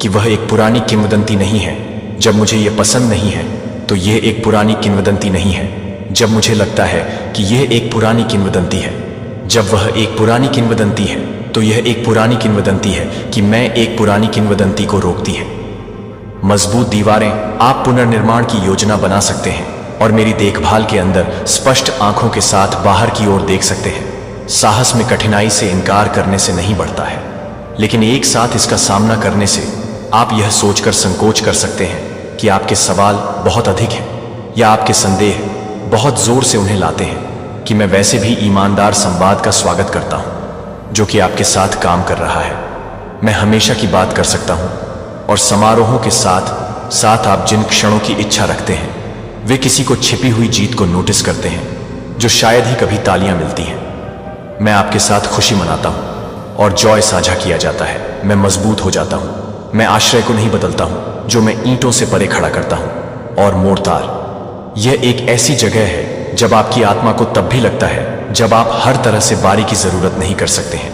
कि वह एक पुरानी किंवदंती नहीं है। जब मुझे यह पसंद नहीं है, तो यह एक पुरानी किंवदंती नहीं है। जब मुझे लगता है कि यह एक पुरानी किंवदंती है, जब वह एक पुरानी किंवदंती है, तो यह एक पुरानी किंवदंती है कि मैं एक पुरानी किंवदंती को रोकती है। मजबूत दीवारें आप पुनर्निर्माण की योजना बना सकते हैं और मेरी देखभाल के अंदर स्पष्ट आंखों के साथ बाहर की ओर देख सकते हैं। साहस में कठिनाई से इनकार करने से नहीं बढ़ता है, लेकिन एक साथ इसका सामना करने से आप यह सोचकर संकोच कर सकते हैं कि आपके सवाल बहुत अधिक हैं, या आपके संदेह बहुत जोर से उन्हें लाते हैं कि मैं वैसे भी ईमानदार संवाद का स्वागत करता हूं जो कि आपके साथ काम कर रहा है। मैं हमेशा की बात कर सकता हूं और समारोहों के साथ साथ आप जिन क्षणों की इच्छा रखते हैं वे किसी को छिपी हुई जीत को नोटिस करते हैं जो शायद ही कभी तालियां मिलती हैं। मैं आपके साथ खुशी मनाता हूं और जॉय साझा किया जाता है। मैं मजबूत हो जाता हूं। मैं आश्रय को नहीं बदलता हूं जो मैं ईंटों से परे खड़ा करता हूं। और मोर्टार, यह एक ऐसी जगह है जब आपकी आत्मा को तब भी लगता है जब आप हर तरह से बारी की जरूरत नहीं कर सकते हैं,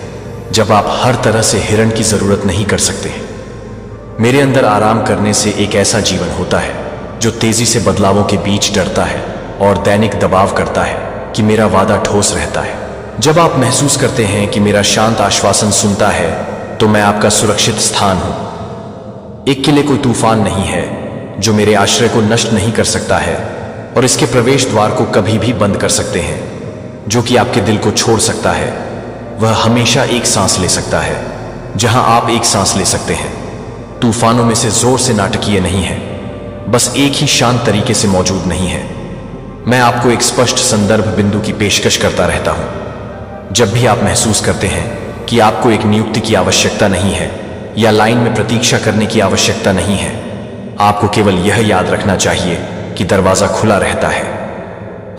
जब आप हर तरह से हिरण की जरूरत नहीं कर सकते हैं। मेरे अंदर आराम करने से एक ऐसा जीवन होता है जो तेजी से बदलावों के बीच डरता है और दैनिक दबाव करता है कि मेरा वादा ठोस रहता है। जब आप महसूस करते हैं कि मेरा शांत आश्वासन सुनता है तो मैं आपका सुरक्षित स्थान हूं। एक किले कोई तूफान नहीं है जो मेरे आश्रय को नष्ट नहीं कर सकता है और इसके प्रवेश द्वार को कभी भी बंद कर सकते हैं। जो कि आपके दिल को छोड़ सकता है वह हमेशा एक सांस ले सकता है जहां आप एक सांस ले सकते हैं। तूफानों में से जोर से नाटकीय नहीं है, बस एक ही शांत तरीके से मौजूद नहीं है। मैं आपको एक स्पष्ट संदर्भ बिंदु की पेशकश करता रहता हूं। जब भी आप महसूस करते हैं कि आपको एक नियुक्ति की आवश्यकता नहीं है या लाइन में प्रतीक्षा करने की आवश्यकता नहीं है, आपको केवल यह याद रखना चाहिए कि दरवाजा खुला रहता है।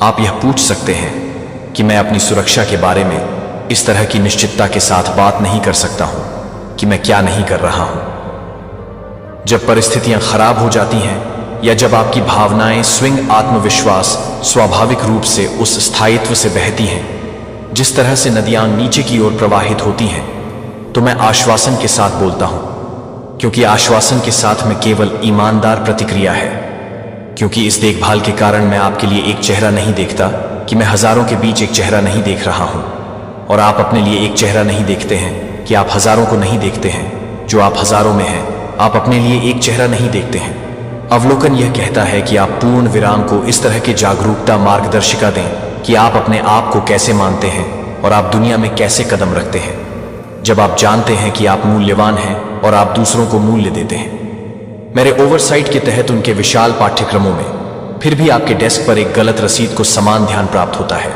आप यह पूछ सकते हैं कि मैं अपनी सुरक्षा के बारे में इस तरह की निश्चितता के साथ बात नहीं कर सकता हूं कि मैं क्या नहीं कर रहा हूं। जब परिस्थितियां खराब हो जाती हैं या जब आपकी भावनाएं स्विंग आत्मविश्वास स्वाभाविक रूप से उस स्थायित्व से बहती हैं जिस तरह से नदियां नीचे की ओर प्रवाहित होती हैं, तो मैं आश्वासन के साथ बोलता हूं, क्योंकि आश्वासन के साथ में केवल ईमानदार प्रतिक्रिया है। क्योंकि इस देखभाल के कारण मैं आपके लिए एक चेहरा नहीं देखता कि मैं हजारों के बीच एक चेहरा नहीं देख रहा हूं, और आप अपने लिए एक चेहरा नहीं देखते हैं कि आप हजारों को नहीं देखते हैं जो आप हजारों में हैं। आप अपने लिए एक चेहरा नहीं देखते हैं। अवलोकन यह कहता है कि आप पूर्ण विराम को इस तरह के जागरूकता मार्गदर्शिका दें कि आप अपने आप को कैसे मानते हैं और आप दुनिया में कैसे कदम रखते हैं। जब आप जानते हैं कि आप मूल्यवान हैं और आप दूसरों को मूल्य देते हैं। मेरे ओवरसाइट के तहत उनके विशाल पाठ्यक्रमों में फिर भी आपके डेस्क पर एक गलत रसीद को समान ध्यान प्राप्त होता है।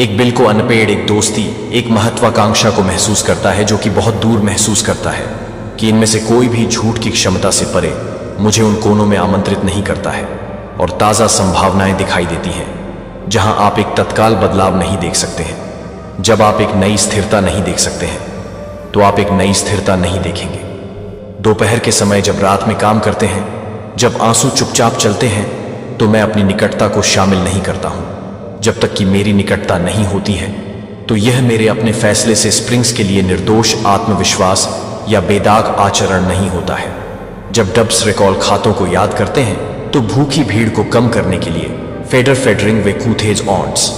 एक बिल को अनपेड, एक दोस्ती, एक महत्वाकांक्षा को महसूस करता है जो कि बहुत दूर महसूस करता है कि इनमें से कोई भी झूठ की क्षमता से परे मुझे उन कोनों में आमंत्रित नहीं करता है। और ताज़ा संभावनाएं दिखाई देती हैं जहां आप एक तत्काल बदलाव नहीं देख सकते हैं। जब आप एक नई स्थिरता नहीं देख सकते हैं तो आप एक नई स्थिरता नहीं देखेंगे। दोपहर के समय जब रात में काम करते हैं, जब आंसू चुपचाप चलते हैं, तो मैं अपनी निकटता को शामिल नहीं करता हूं। जब तक कि मेरी निकटता नहीं होती है तो यह मेरे अपने फैसले से स्प्रिंग्स के लिए निर्दोष आत्मविश्वास या बेदाग आचरण नहीं होता है। जब डब्स रिकॉल खातों को याद करते हैं तो भूखी भीड़ को कम करने के लिए फेडर फेडरिंग वे कूथेज ऑन्ट्स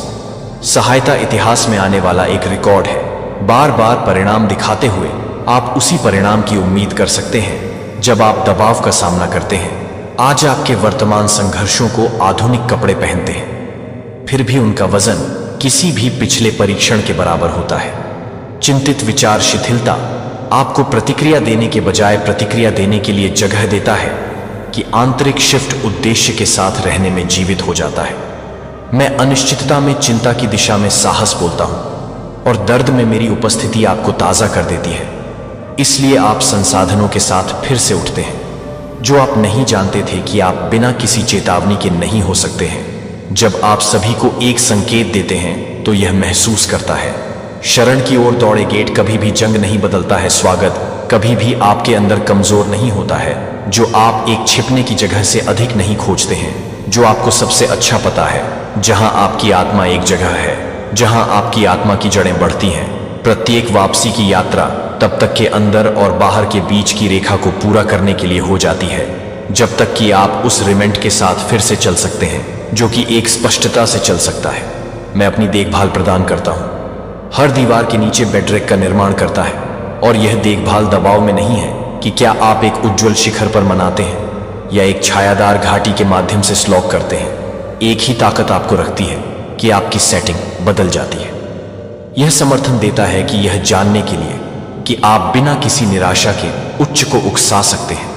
सहायता इतिहास में आने वाला एक रिकॉर्ड है। बार बार परिणाम दिखाते हुए आप उसी परिणाम की उम्मीद कर सकते हैं जब आप दबाव का सामना करते हैं। आज आपके वर्तमान संघर्षों को आधुनिक कपड़े पहनते हैं, फिर भी उनका वजन किसी भी पिछले परीक्षण के बराबर होता है। चिंतित विचार शिथिलता आपको प्रतिक्रिया देने के बजाय प्रतिक्रिया देने के लिए जगह देता है कि आंतरिक शिफ्ट उद्देश्य के साथ रहने में जीवित हो जाता है। मैं अनिश्चितता में चिंता की दिशा में साहस बोलता हूं और दर्द में मेरी उपस्थिति आपको ताजा कर देती है। इसलिए आप संसाधनों के साथ फिर से उठते हैं जो आप नहीं जानते थे कि आप बिना किसी चेतावनी के नहीं हो सकते हैं। जब आप सभी को एक संकेत देते हैं तो यह महसूस करता है। शरण की ओर दौड़े गेट कभी भी जंग नहीं बदलता है। स्वागत कभी भी आपके अंदर कमजोर नहीं होता है। जो आप एक छिपने की जगह से अधिक नहीं खोजते हैं, जो आपको सबसे अच्छा पता है जहां आपकी आत्मा एक जगह है जहां आपकी आत्मा की जड़ें बढ़ती हैं। प्रत्येक वापसी की यात्रा तब तक के अंदर और बाहर के बीच की रेखा को पूरा करने के लिए हो जाती है जब तक कि आप उस रिमेंट के साथ फिर से चल सकते हैं जो कि एक स्पष्टता से चल सकता है। मैं अपनी देखभाल प्रदान करता हूं। हर दीवार के नीचे बेडरेक का निर्माण करता है और यह देखभाल दबाव में नहीं है कि क्या आप एक उज्जवल शिखर पर मनाते हैं या एक छायादार घाटी के माध्यम से स्लॉग करते हैं। एक ही ताकत आपको रखती है कि आपकी सेटिंग बदल जाती है। यह समर्थन देता है कि यह जानने के लिए कि आप बिना किसी निराशा के उच्च को उकसा सकते हैं,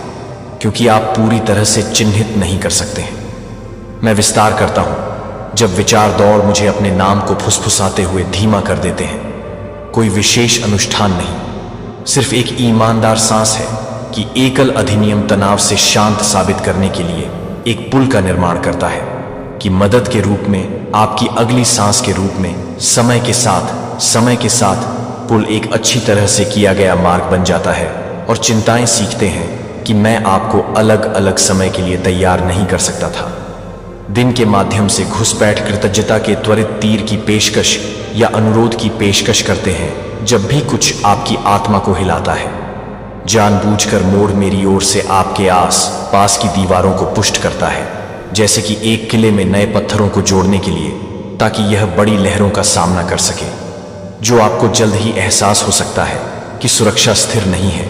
क्योंकि आप पूरी तरह से चिन्हित नहीं कर सकते हैं। मैं विस्तार करता हूं, जब विचार दौड़ मुझे अपने नाम को फुसफुसाते हुए धीमा कर देते हैं। कोई विशेष अनुष्ठान नहीं, सिर्फ एक ईमानदार सांस है कि एकल अधिनियम तनाव से शांत साबित करने के लिए एक पुल का निर्माण करता है, कि मदद के रूप में, आपकी अगली सांस के रूप में, समय के साथ पुल एक अच्छी तरह से किया गया मार्ग बन जाता है और चिंताएं सीखते हैं कि मैं आपको अलग अलग समय के लिए तैयार नहीं कर सकता था। दिन के माध्यम से घुसपैठ कृतज्ञता के त्वरित तीर की पेशकश या अनुरोध की पेशकश करते हैं जब भी कुछ आपकी आत्मा को हिलाता है। जानबूझकर मोड़ मेरी ओर से आपके आस पास की दीवारों को पुष्ट करता है, जैसे कि एक किले में नए पत्थरों को जोड़ने के लिए, ताकि यह बड़ी लहरों का सामना कर सके। जो आपको जल्द ही एहसास हो सकता है कि सुरक्षा स्थिर नहीं है।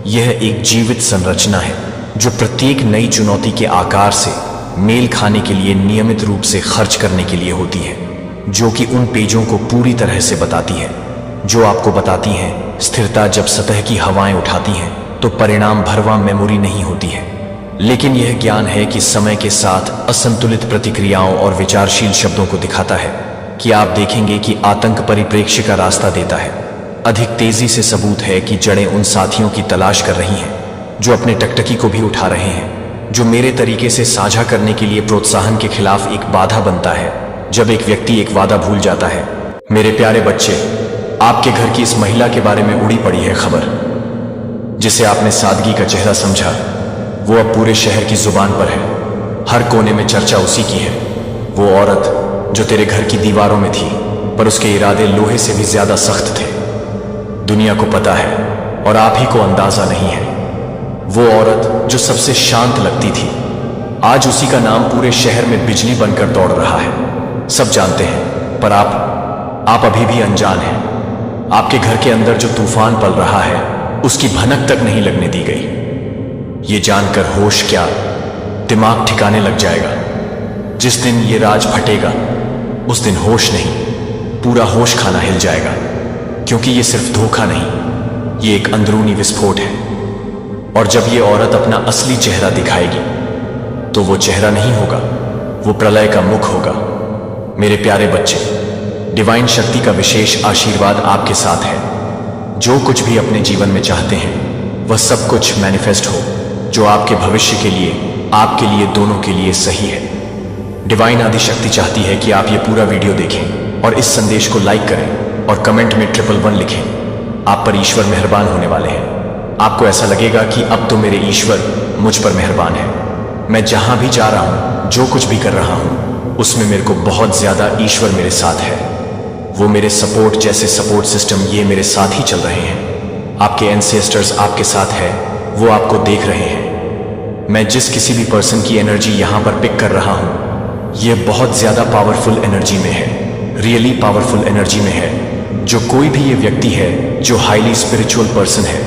यह एक जीवित संरचना है जो प्रत्येक नई चुनौती के आकार से मेल खाने के लिए नियमित रूप से खर्च करने के लिए होती है, जो कि उन पेजों को पूरी तरह से बताती है जो आपको बताती हैं स्थिरता जब सतह की हवाएं उठाती हैं तो परिणाम भरवा मेमोरी नहीं होती है, लेकिन यह ज्ञान है कि समय के साथ असंतुलित प्रतिक्रियाओं और विचारशील शब्दों को दिखाता है कि आप देखेंगे कि आतंक परिप्रेक्ष्य का रास्ता देता है। अधिक तेजी से सबूत है कि जड़ें उन साथियों की तलाश कर रही हैं जो अपने टकटकी को भी उठा रहे हैं, जो मेरे तरीके से साझा करने के लिए प्रोत्साहन के खिलाफ एक बाधा बनता है जब एक व्यक्ति एक वादा भूल जाता है। मेरे प्यारे बच्चे, आपके घर की इस महिला के बारे में उड़ी पड़ी है खबर, जिसे आपने सादगी का चेहरा समझा। वो अब पूरे शहर की जुबान पर है, हर कोने में चर्चा उसी की है। वो औरत जो तेरे घर की दीवारों में थी, पर उसके इरादे लोहे से भी ज्यादा सख्त थे। दुनिया को पता है और आप ही को अंदाजा नहीं है। वो औरत जो सबसे शांत लगती थी, आज उसी का नाम पूरे शहर में बिजली बनकर दौड़ रहा है। सब जानते हैं, पर आप अभी भी अनजान हैं। आपके घर के अंदर जो तूफान पल रहा है, उसकी भनक तक नहीं लगने दी गई। ये जानकर होश क्या, दिमाग ठिकाने लग जाएगा। जिस दिन ये राज फटेगा, उस दिन होश नहीं, पूरा होश खाना हिल जाएगा, क्योंकि ये सिर्फ धोखा नहीं, ये एक अंदरूनी विस्फोट है। और जब ये औरत अपना असली चेहरा दिखाएगी, तो वो चेहरा नहीं होगा, वो प्रलय का मुख होगा। मेरे प्यारे बच्चे, डिवाइन शक्ति का विशेष आशीर्वाद आपके साथ है। जो कुछ भी अपने जीवन में चाहते हैं, वह सब कुछ मैनिफेस्ट हो जो आपके भविष्य के लिए, आपके लिए, दोनों के लिए सही है। डिवाइन आदि शक्ति चाहती है कि आप ये पूरा वीडियो देखें और इस संदेश को लाइक करें और कमेंट में 111 लिखें। आप पर ईश्वर मेहरबान होने वाले हैं। आपको ऐसा लगेगा कि अब तो मेरे ईश्वर मुझ पर मेहरबान है। मैं जहां भी जा रहा हूं, जो कुछ भी कर रहा हूं, उसमें मेरे को बहुत ज्यादा ईश्वर मेरे साथ है। वो मेरे सपोर्ट जैसे सपोर्ट सिस्टम ये मेरे साथ ही चल रहे हैं। आपके एंसेस्टर्स आपके साथ है, वो आपको देख रहे हैं। मैं जिस किसी भी पर्सन की एनर्जी यहां पर पिक कर रहा हूं, ये बहुत ज्यादा पावरफुल एनर्जी में है, रियली पावरफुल एनर्जी में है। जो कोई भी ये व्यक्ति है जो हाईली स्पिरिचुअल पर्सन है,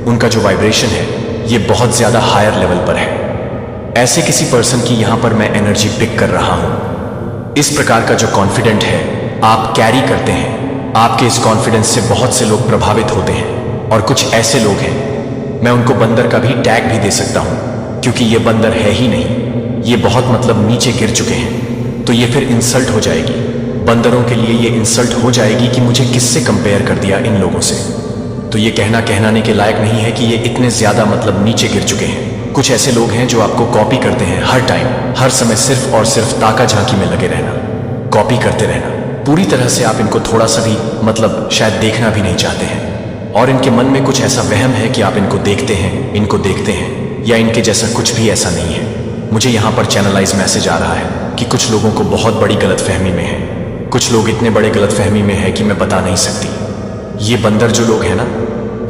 उनका जो वाइब्रेशन है ये बहुत ज्यादा हायर लेवल पर है। ऐसे किसी पर्सन की यहां पर मैं एनर्जी पिक कर रहा हूं। इस प्रकार का जो कॉन्फिडेंट है आप कैरी करते हैं, आपके इस कॉन्फिडेंस से बहुत से लोग प्रभावित होते हैं। और कुछ ऐसे लोग हैं, मैं उनको बंदर का भी टैग भी दे सकता हूं, क्योंकि ये बंदर है ही नहीं, ये बहुत मतलब नीचे गिर चुके हैं। तो ये फिर इंसल्ट हो जाएगी, बंदरों के लिए ये इंसल्ट हो जाएगी कि मुझे किससे कंपेयर कर दिया इन लोगों से। तो ये कहनाने के लायक नहीं है कि ये इतने ज्यादा मतलब नीचे गिर चुके हैं। कुछ ऐसे लोग हैं जो आपको कॉपी करते हैं हर टाइम, हर समय, सिर्फ और सिर्फ ताका झांकी में लगे रहना, कॉपी करते रहना। पूरी तरह से आप इनको थोड़ा सा भी मतलब शायद देखना भी नहीं चाहते हैं, और इनके मन में कुछ ऐसा वहम है कि आप इनको देखते हैं, या इनके जैसा कुछ भी ऐसा नहीं है। मुझे यहाँ पर चैनलाइज मैसेज आ रहा है कि कुछ लोगों को बहुत बड़ी गलतफहमी में है। कुछ लोग इतने बड़े गलतफहमी में है कि मैं बता नहीं सकती। ये बंदर जो लोग हैं ना,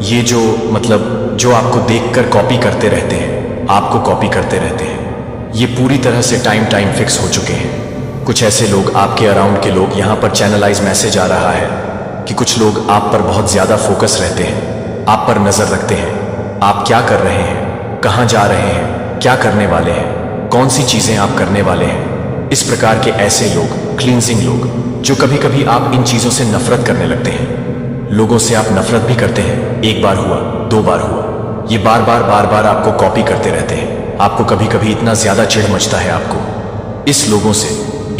ये जो मतलब जो आपको देखकर कॉपी करते रहते हैं, आपको कॉपी करते रहते हैं, ये पूरी तरह से टाइम फिक्स हो चुके हैं। कुछ ऐसे लोग, आपके अराउंड के लोग, यहाँ पर चैनलाइज मैसेज आ रहा है कि कुछ लोग आप पर बहुत ज्यादा फोकस रहते हैं, आप पर नजर रखते हैं, आप क्या कर रहे हैं, कहाँ जा रहे हैं, क्या करने वाले हैं, कौन सी चीजें आप करने वाले हैं। इस प्रकार के ऐसे लोग, क्लींजिंग लोग, जो कभी कभी आप इन चीजों से नफरत करने लगते हैं। लोगों से आप नफरत भी करते हैं, एक बार हुआ, दो बार हुआ, ये बार बार आपको कॉपी करते रहते हैं। आपको कभी कभी इतना ज्यादा चिढ़ मचता है आपको। इस लोगों से,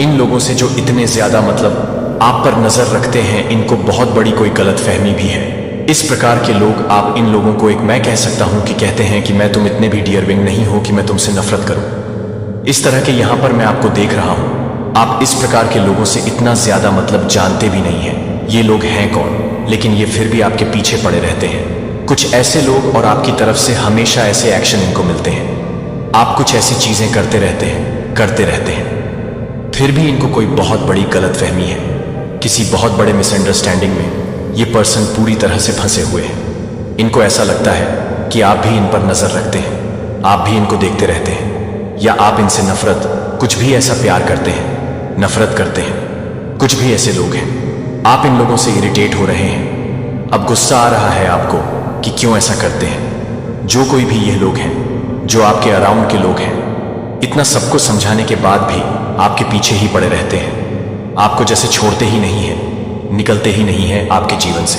इन लोगों से जो इतने ज्यादा मतलब आप पर नजर रखते हैं, इनको बहुत बड़ी कोई गलतफहमी भी है। इस प्रकार के लोग, आप इन लोगों को एक मैं कह सकता हूं कि कहते हैं कि मैं तुम इतने भी डियरविंग नहीं हो कि मैं तुमसे नफरत करूं। इस तरह के यहां पर मैं आपको देख रहा हूं, आप इस प्रकार के लोगों से इतना ज्यादा मतलब जानते भी नहीं हैं ये लोग हैं कौन, लेकिन ये फिर भी आपके पीछे पड़े रहते हैं। कुछ ऐसे लोग और आपकी तरफ से हमेशा ऐसे एक्शन इनको मिलते हैं। आप कुछ ऐसी चीजें करते रहते हैं, फिर भी इनको कोई बहुत बड़ी गलतफहमी है। किसी बहुत बड़े मिसअंडरस्टैंडिंग में ये पर्सन पूरी तरह से फंसे हुए हैं। इनको ऐसा लगता है कि आप भी इन पर नजर रखते हैं, आप भी इनको देखते रहते हैं, या आप इनसे नफरत, कुछ भी ऐसा प्यार करते हैं, नफरत करते हैं। कुछ भी ऐसे लोग हैं, आप इन लोगों से इरिटेट हो रहे हैं। अब गुस्सा आ रहा है आपको कि क्यों ऐसा करते हैं। जो कोई भी ये लोग हैं, जो आपके अराउंड के लोग हैं, इतना सबको समझाने के बाद भी आपके पीछे ही पड़े रहते हैं। आपको जैसे छोड़ते ही नहीं है, निकलते ही नहीं है आपके जीवन से।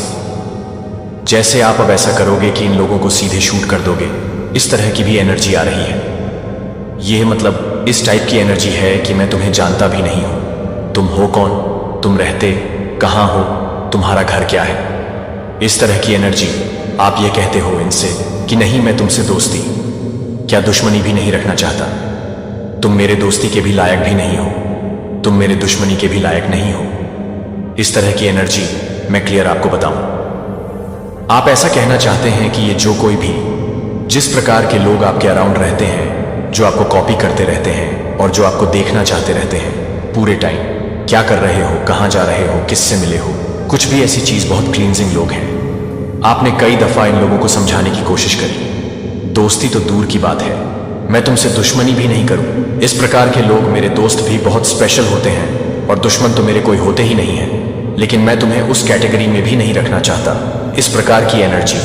जैसे आप अब ऐसा करोगे कि इन लोगों को सीधे शूट कर दोगे, इस तरह की भी एनर्जी आ रही है। यह मतलब इस टाइप की एनर्जी है कि मैं तुम्हें जानता भी नहीं हूं। तुम हो कौन, तुम रहते कहां हो, तुम्हारा घर क्या है। इस तरह की एनर्जी। आप ये कहते हो इनसे कि नहीं, मैं तुमसे दोस्ती क्या दुश्मनी भी नहीं रखना चाहता। तुम मेरे दोस्ती के भी लायक भी नहीं हो, तुम मेरे दुश्मनी के भी लायक नहीं हो। इस तरह की एनर्जी मैं क्लियर आपको बताऊं। आप ऐसा कहना चाहते हैं कि ये जो कोई भी, जिस प्रकार के लोग आपके अराउंड रहते हैं, जो आपको कॉपी करते रहते हैं और जो आपको देखना चाहते रहते हैं पूरे टाइम, क्या कर रहे हो, कहां जा रहे हो, किससे मिले हो, कुछ भी ऐसी चीज, बहुत क्लींजिंग लोग हैं। आपने कई दफा इन लोगों को समझाने की कोशिश करी। दोस्ती तो दूर की बात है, मैं तुमसे दुश्मनी भी नहीं करूं। इस प्रकार के लोग, मेरे दोस्त भी बहुत स्पेशल होते हैं और दुश्मन तो मेरे कोई होते ही नहीं है, लेकिन मैं तुम्हें उस कैटेगरी में भी नहीं रखना चाहता। इस प्रकार की एनर्जी।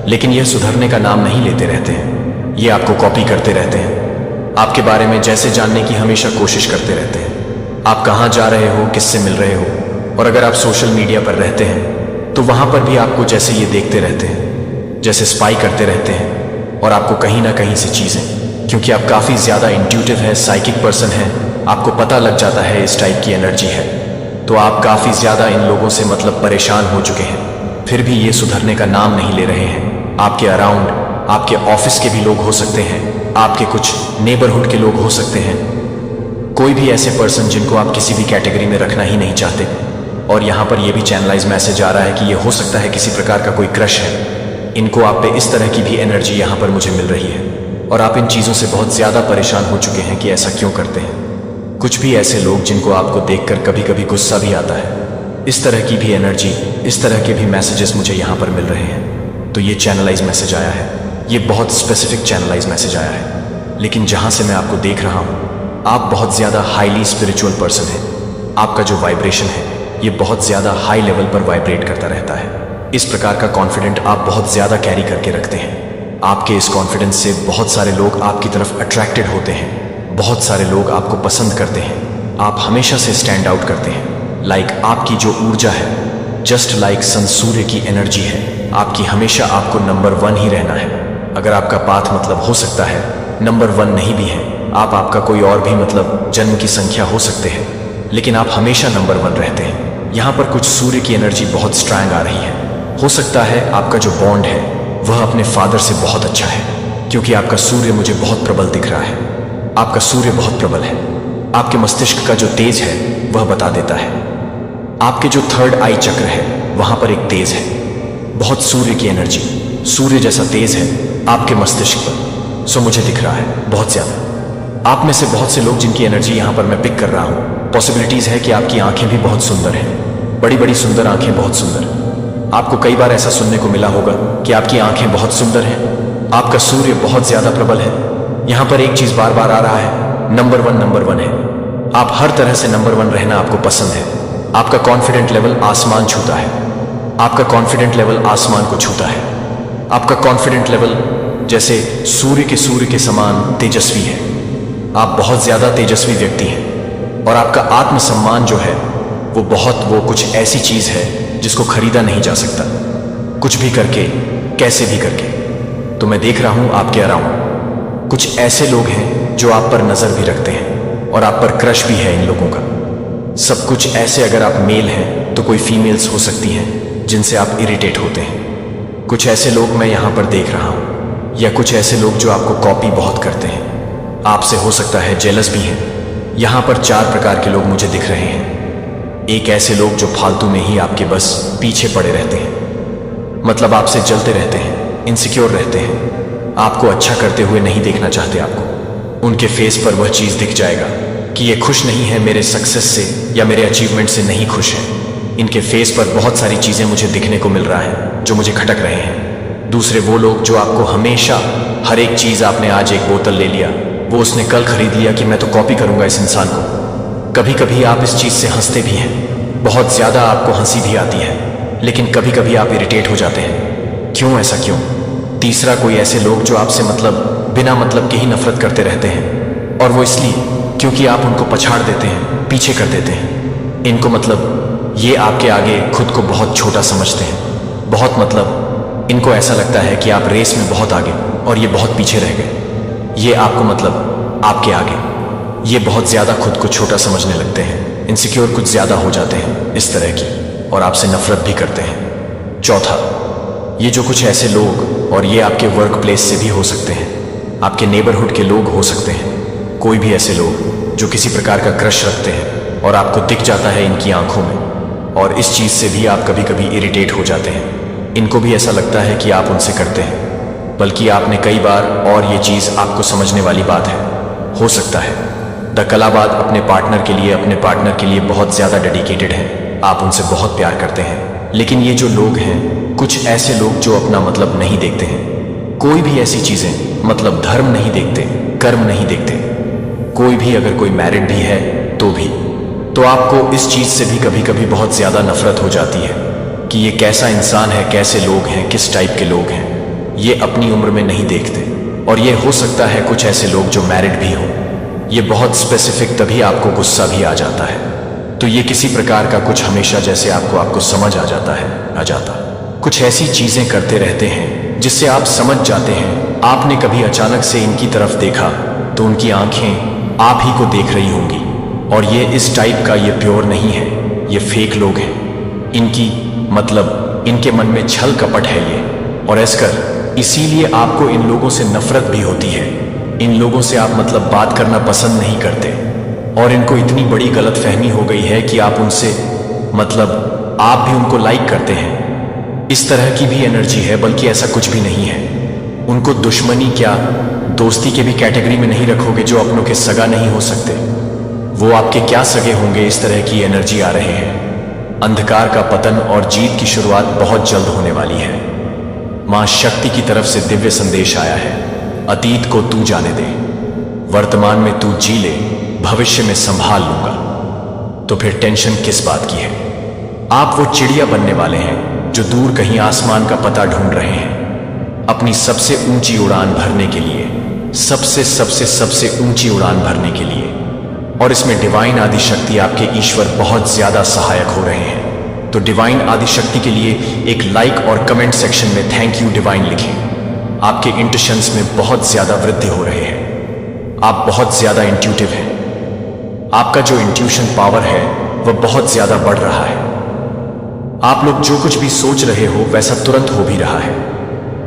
लेकिन यह सुधरने का नाम नहीं लेते रहते हैं। ये आपको कॉपी करते रहते हैं, आपके बारे में जैसे जानने की हमेशा कोशिश करते रहते हैं। आप कहां जा रहे हो, किससे मिल रहे हो, और अगर आप सोशल मीडिया पर रहते हैं तो वहां पर भी आपको जैसे ये देखते रहते हैं, जैसे स्पाई करते रहते हैं, और आपको कहीं ना कहीं से चीजें, क्योंकि आप काफी ज्यादा इंट्यूटिव है, साइकिक पर्सन है, आपको पता लग जाता है इस टाइप की एनर्जी है, तो आप काफी ज्यादा इन लोगों से मतलब परेशान हो चुके हैं। फिर भी ये सुधरने का नाम नहीं ले रहे हैं। आपके अराउंड, आपके ऑफिस के भी लोग हो सकते हैं, आपके कुछ नेबरहुड के लोग हो सकते हैं, कोई भी ऐसे पर्सन जिनको आप किसी भी कैटेगरी में रखना ही नहीं चाहते। और यहां पर यह भी चैनलाइज मैसेज आ रहा है कि यह हो सकता है किसी प्रकार का कोई क्रश है। इनको आप पे इस तरह की भी एनर्जी यहां पर मुझे मिल रही है, और आप इन चीजों से बहुत ज्यादा परेशान हो चुके हैं कि ऐसा क्यों करते हैं। कुछ भी ऐसे लोग जिनको आपको देखकर कभी कभी गुस्सा भी आता है। इस तरह की भी एनर्जी, इस तरह के भी मैसेजेस मुझे यहां पर मिल रहे हैं। तो ये चैनलाइज मैसेज आया है, ये बहुत स्पेसिफिक चैनलाइज मैसेज आया है। लेकिन जहां से मैं आपको देख रहा हूं, आप बहुत ज्यादा हाईली स्पिरिचुअल पर्सन हैं। आपका जो वाइब्रेशन है ये बहुत ज्यादा हाई लेवल पर वाइब्रेट करता रहता है। इस प्रकार का कॉन्फिडेंट आप बहुत ज्यादा कैरी करके रखते हैं। आपके इस कॉन्फिडेंस से बहुत सारे लोग आपकी तरफ अट्रैक्टेड होते हैं, बहुत सारे लोग आपको पसंद करते हैं। आप हमेशा से स्टैंड आउट करते हैं। लाइक आपकी जो ऊर्जा है, जस्ट लाइक सन सूर्य की एनर्जी है, आपकी हमेशा आपको नंबर 1 ही रहना है। अगर आपका पाथ मतलब हो सकता है नंबर 1 नहीं भी है, आपका कोई और भी मतलब जन्म की संख्या हो सकते हैं, लेकिन आप हमेशा नंबर 1 रहते हैं। यहाँ पर कुछ सूर्य की एनर्जी बहुत स्ट्रांग आ रही है। हो सकता है आपका जो बॉन्ड है वह अपने फादर से बहुत अच्छा है, क्योंकि आपका सूर्य मुझे बहुत प्रबल दिख रहा है। आपका सूर्य बहुत प्रबल है। आपके मस्तिष्क का जो तेज है वह बता देता है। आपके जो 3rd आई चक्र है वहां पर एक तेज है, बहुत सूर्य की एनर्जी, सूर्य जैसा तेज है आपके मस्तिष्क पर। सो मुझे दिख रहा है बहुत ज्यादा। आप में से बहुत से लोग जिनकी एनर्जी यहां पर मैं पिक कर रहा हूं, पॉसिबिलिटीज है कि आपकी आंखें भी बहुत सुंदर हैं, बड़ी बड़ी सुंदर आंखें, बहुत सुंदर। आपको कई बार ऐसा सुनने को मिला होगा कि आपकी आंखें बहुत सुंदर हैं, आपका सूर्य बहुत ज्यादा प्रबल है। यहां पर एक चीज बार बार आ रहा है, नंबर 1 है। आप हर तरह से नंबर 1 रहना आपको पसंद है। आपका कॉन्फिडेंट लेवल आसमान छूता है। आपका कॉन्फिडेंट लेवल आसमान को छूता है। आपका कॉन्फिडेंट लेवल जैसे सूर्य के समान तेजस्वी है। आप बहुत ज्यादा तेजस्वी व्यक्ति हैं, और आपका आत्मसम्मान जो है वो कुछ ऐसी चीज है जिसको खरीदा नहीं जा सकता, कुछ भी करके, कैसे भी करके। तो मैं देख रहा हूं आपके अराउंड कुछ ऐसे लोग हैं जो आप पर नजर भी रखते हैं, और आप पर क्रश भी है इन लोगों का। सब कुछ ऐसे। अगर आप मेल हैं तो कोई फीमेल्स हो सकती हैं जिनसे आप इरिटेट होते हैं। कुछ ऐसे लोग मैं यहाँ पर देख रहा हूँ, या कुछ ऐसे लोग जो आपको कॉपी बहुत करते हैं, आपसे हो सकता है जेलस भी हैं। यहाँ पर 4 प्रकार के लोग मुझे दिख रहे हैं। एक ऐसे लोग जो फालतू में ही आपके बस पीछे पड़े रहते हैं, मतलब आपसे जलते रहते हैं, इनसिक्योर रहते हैं, आपको अच्छा करते हुए नहीं देखना चाहते। आपको उनके फेस पर वह चीज़ दिख जाएगा कि ये खुश नहीं है मेरे सक्सेस से या मेरे अचीवमेंट से नहीं खुश है। इनके फेस पर बहुत सारी चीज़ें मुझे दिखने को मिल रहा है जो मुझे खटक रहे हैं। दूसरे वो लोग जो आपको हमेशा हर एक चीज़, आपने आज एक बोतल ले लिया, वो उसने कल खरीद लिया कि मैं तो कॉपी करूंगा इस इंसान को। कभी कभी आप इस चीज़ से हंसते भी हैं, बहुत ज़्यादा आपको हंसी भी आती है, लेकिन कभी कभी आप इरिटेट हो जाते हैं। क्यों, ऐसा क्यों? तीसरा, कोई ऐसे लोग जो आपसे बिना मतलब के ही नफरत करते रहते हैं, और वो इसलिए क्योंकि आप उनको पछाड़ देते हैं, पीछे कर देते हैं। इनको ये आपके आगे खुद को बहुत छोटा समझते हैं, बहुत इनको ऐसा लगता है कि आप रेस में बहुत आगे और ये बहुत पीछे रह गए। ये आपको आपके आगे, ये बहुत ज़्यादा खुद को छोटा समझने लगते हैं, इनसिक्योर कुछ ज़्यादा हो जाते हैं इस तरह की, और आपसे नफरत भी करते हैं। चौथा, ये जो कुछ ऐसे लोग, और ये आपके वर्क प्लेस से भी हो सकते हैं, आपके नेबरहुड के लोग हो सकते हैं, कोई भी ऐसे लोग जो किसी प्रकार का क्रश रखते हैं और आपको दिख जाता है इनकी आंखों में, और इस चीज़ से भी आप कभी कभी इरिटेट हो जाते हैं। इनको भी ऐसा लगता है कि आप उनसे करते हैं, बल्कि आपने कई बार, और ये चीज़ आपको समझने वाली बात है, हो सकता है द कलाबाद अपने पार्टनर के लिए बहुत ज़्यादा डेडिकेटेड हैं, आप उनसे बहुत प्यार करते हैं। लेकिन ये जो लोग हैं, कुछ ऐसे लोग जो अपना नहीं देखते हैं, कोई भी ऐसी चीज़ें, धर्म नहीं देखते, कर्म नहीं देखते। कोई भी, अगर कोई मैरिड भी है तो आपको इस चीज़ से भी कभी कभी बहुत ज़्यादा नफरत हो जाती है कि ये कैसा इंसान है, कैसे लोग हैं, किस टाइप के लोग हैं। ये अपनी उम्र में नहीं देखते, और ये हो सकता है कुछ ऐसे लोग जो मैरिड भी हों। ये बहुत स्पेसिफिक, तभी आपको गुस्सा भी आ जाता है। तो ये किसी प्रकार का कुछ हमेशा, जैसे आपको समझ आ जाता कुछ ऐसी चीज़ें करते रहते हैं जिससे आप समझ जाते हैं। आपने कभी अचानक से इनकी तरफ देखा तो उनकी आंखें आप ही को देख रही होंगी, और ये इस टाइप का, ये प्योर नहीं है, ये फेक लोग हैं। इनके मन में छल कपट है ये, और इसीलिए आपको इन लोगों से नफरत भी होती है। इन लोगों से आप बात करना पसंद नहीं करते, और इनको इतनी बड़ी गलतफहमी हो गई है कि आप उनसे आप भी उनको लाइक करते हैं। इस तरह की भी एनर्जी है, बल्कि ऐसा कुछ भी नहीं है। उनको दुश्मनी क्या, दोस्ती के भी कैटेगरी में नहीं रखोगे, जो अपनों के सगा नहीं हो सकते, वो आपके क्या सगे होंगे। इस तरह की एनर्जी आ रहे हैं। अंधकार का पतन और जीत की शुरुआत बहुत जल्द होने वाली है। मां शक्ति की तरफ से दिव्य संदेश आया है, अतीत को तू जाने दे, वर्तमान में तू जी ले, भविष्य में संभाल लूंगा। तो फिर टेंशन किस बात की है? आप वो चिड़िया बनने वाले हैं जो दूर कहीं आसमान का पता ढूंढ रहे हैं, अपनी सबसे ऊंची उड़ान भरने के लिए, सबसे ऊंची उड़ान भरने के लिए। और इसमें डिवाइन आदिशक्ति, आपके ईश्वर बहुत ज्यादा सहायक हो रहे हैं। तो डिवाइन आदिशक्ति के लिए एक लाइक और कमेंट सेक्शन में थैंक यू डिवाइन लिखें। आपके इंट्यूशंस में बहुत ज्यादा वृद्धि हो रहे हैं। आप बहुत ज्यादा इंट्यूटिव हैं। आपका जो इंट्यूशन पावर है वह बहुत ज्यादा बढ़ रहा है। आप लोग जो कुछ भी सोच रहे हो वैसा तुरंत हो भी रहा है।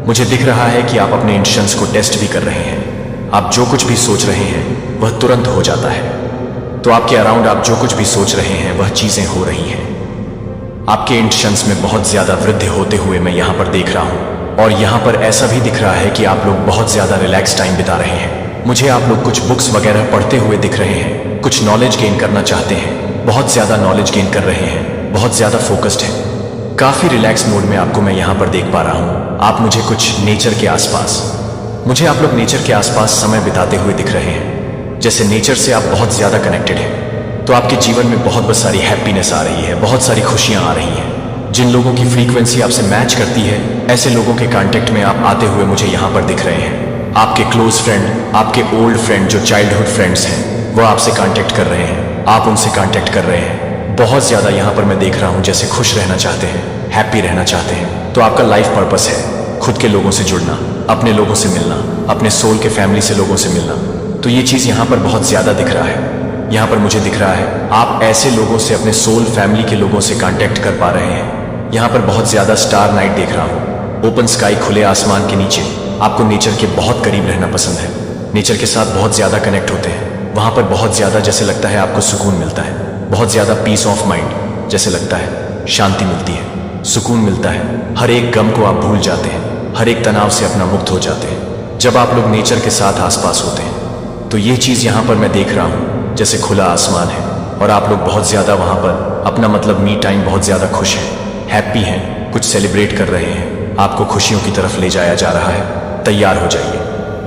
मुझे दिख रहा है कि आप अपने इंट्यूशंस को टेस्ट भी कर रहे हैं। आप जो कुछ भी सोच रहे हैं वह तुरंत हो जाता है। तो आपके अराउंड आप जो कुछ भी सोच रहे हैं वह चीजें हो रही हैं। आपके इंट्यूशंस में बहुत ज्यादा वृद्धि होते हुए मैं यहाँ पर देख रहा हूँ। और यहाँ पर ऐसा भी दिख रहा है कि आप लोग बहुत ज्यादा रिलैक्स टाइम बिता रहे हैं। मुझे आप लोग कुछ बुक्स वगैरह पढ़ते हुए दिख रहे हैं, कुछ नॉलेज गेन करना चाहते हैं, बहुत ज्यादा नॉलेज गेन कर रहे हैं, बहुत ज्यादा फोकस्ड हैं। काफी रिलैक्स मोड में आपको मैं यहाँ पर देख पा रहा हूँ। आप मुझे कुछ नेचर के आसपास, मुझे आप लोग नेचर के आसपास समय बिताते हुए दिख रहे हैं। जैसे नेचर से आप बहुत ज्यादा कनेक्टेड हैं। तो आपके जीवन में बहुत सारी हैप्पीनेस आ रही है, बहुत सारी खुशियां आ रही हैं। जिन लोगों की फ्रीक्वेंसी आपसे मैच करती है, ऐसे लोगों के कांटेक्ट में आप आते हुए मुझे यहाँ पर दिख रहे हैं। आपके क्लोज फ्रेंड, आपके ओल्ड फ्रेंड जो चाइल्डहुड फ्रेंड्स हैं, वो आपसे कांटेक्ट कर रहे हैं, आप उनसे कांटेक्ट कर रहे हैं। बहुत ज्यादा यहाँ पर मैं देख रहा हूँ जैसे खुश रहना चाहते हैं, हैप्पी रहना चाहते हैं। तो आपका लाइफ पर्पस है खुद के लोगों से जुड़ना, अपने लोगों से मिलना, अपने सोल के फैमिली से लोगों से मिलना। तो ये चीज यहाँ पर बहुत ज्यादा दिख रहा है। यहाँ पर मुझे दिख रहा है आप ऐसे लोगों से, अपने सोल फैमिली के लोगों से कांटेक्ट कर पा रहे हैं। यहाँ पर बहुत ज्यादा स्टार नाइट देख रहा हूँ। ओपन स्काई, खुले आसमान के नीचे आपको नेचर के बहुत करीब रहना पसंद है। नेचर के साथ बहुत ज्यादा कनेक्ट होते हैं। वहां पर बहुत ज्यादा जैसे लगता है आपको सुकून मिलता है, बहुत ज्यादा पीस ऑफ माइंड जैसे लगता है, शांति मिलती है, सुकून मिलता है। हर एक गम को आप भूल जाते हैं, हर एक तनाव से अपना मुक्त हो जाते हैं जब आप लोग नेचर के साथ आसपास होते हैं। तो ये चीज यहाँ पर मैं देख रहा हूँ जैसे खुला आसमान है और आप लोग बहुत ज्यादा वहां पर अपना मतलब मी टाइम बहुत ज्यादा खुश हैं, हैप्पी हैं, कुछ सेलिब्रेट कर रहे हैं। आपको खुशियों की तरफ ले जाया जा रहा है। तैयार हो जाइए।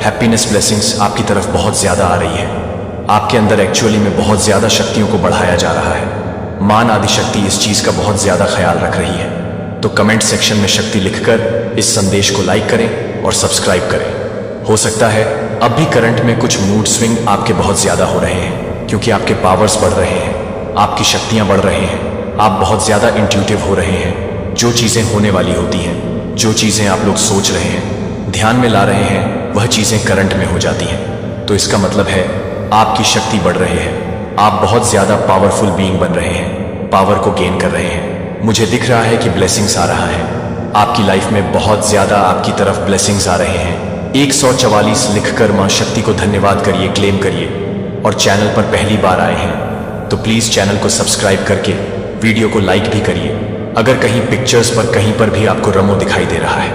हैप्पीनेस ब्लेसिंग्स आपकी तरफ बहुत ज्यादा आ रही है। आपके अंदर एक्चुअली में बहुत ज्यादा शक्तियों को बढ़ाया जा रहा है। मान आदि शक्ति इस चीज का बहुत ज्यादा ख्याल रख रही है। तो कमेंट सेक्शन में शक्ति लिखकर इस संदेश को लाइक करें और सब्सक्राइब करें। हो सकता है अब भी करंट में कुछ मूड स्विंग आपके बहुत ज्यादा हो रहे हैं, क्योंकि आपके पावर्स बढ़ रहे हैं, आपकी शक्तियां बढ़ रहे हैं, आप बहुत ज्यादा इंट्यूटिव हो रहे हैं। जो चीजें होने वाली होती हैं, जो चीजें आप लोग सोच रहे हैं, ध्यान में ला रहे हैं, वह चीजें करंट में हो जाती हैं। तो इसका मतलब है आपकी शक्ति बढ़ रही है। आप बहुत ज्यादा पावरफुल बीइंग बन रहे हैं, पावर को गेन कर रहे हैं। मुझे दिख रहा है कि ब्लेसिंग्स आ रहा है आपकी लाइफ में, बहुत ज्यादा आपकी तरफ ब्लेसिंग्स आ रहे हैं। 144 लिखकर मां शक्ति को धन्यवाद करिए, क्लेम करिए। और चैनल पर पहली बार आए हैं तो प्लीज चैनल को सब्सक्राइब करके वीडियो को लाइक भी करिए। अगर कहीं पिक्चर्स पर कहीं पर भी आपको रमो दिखाई दे रहा है,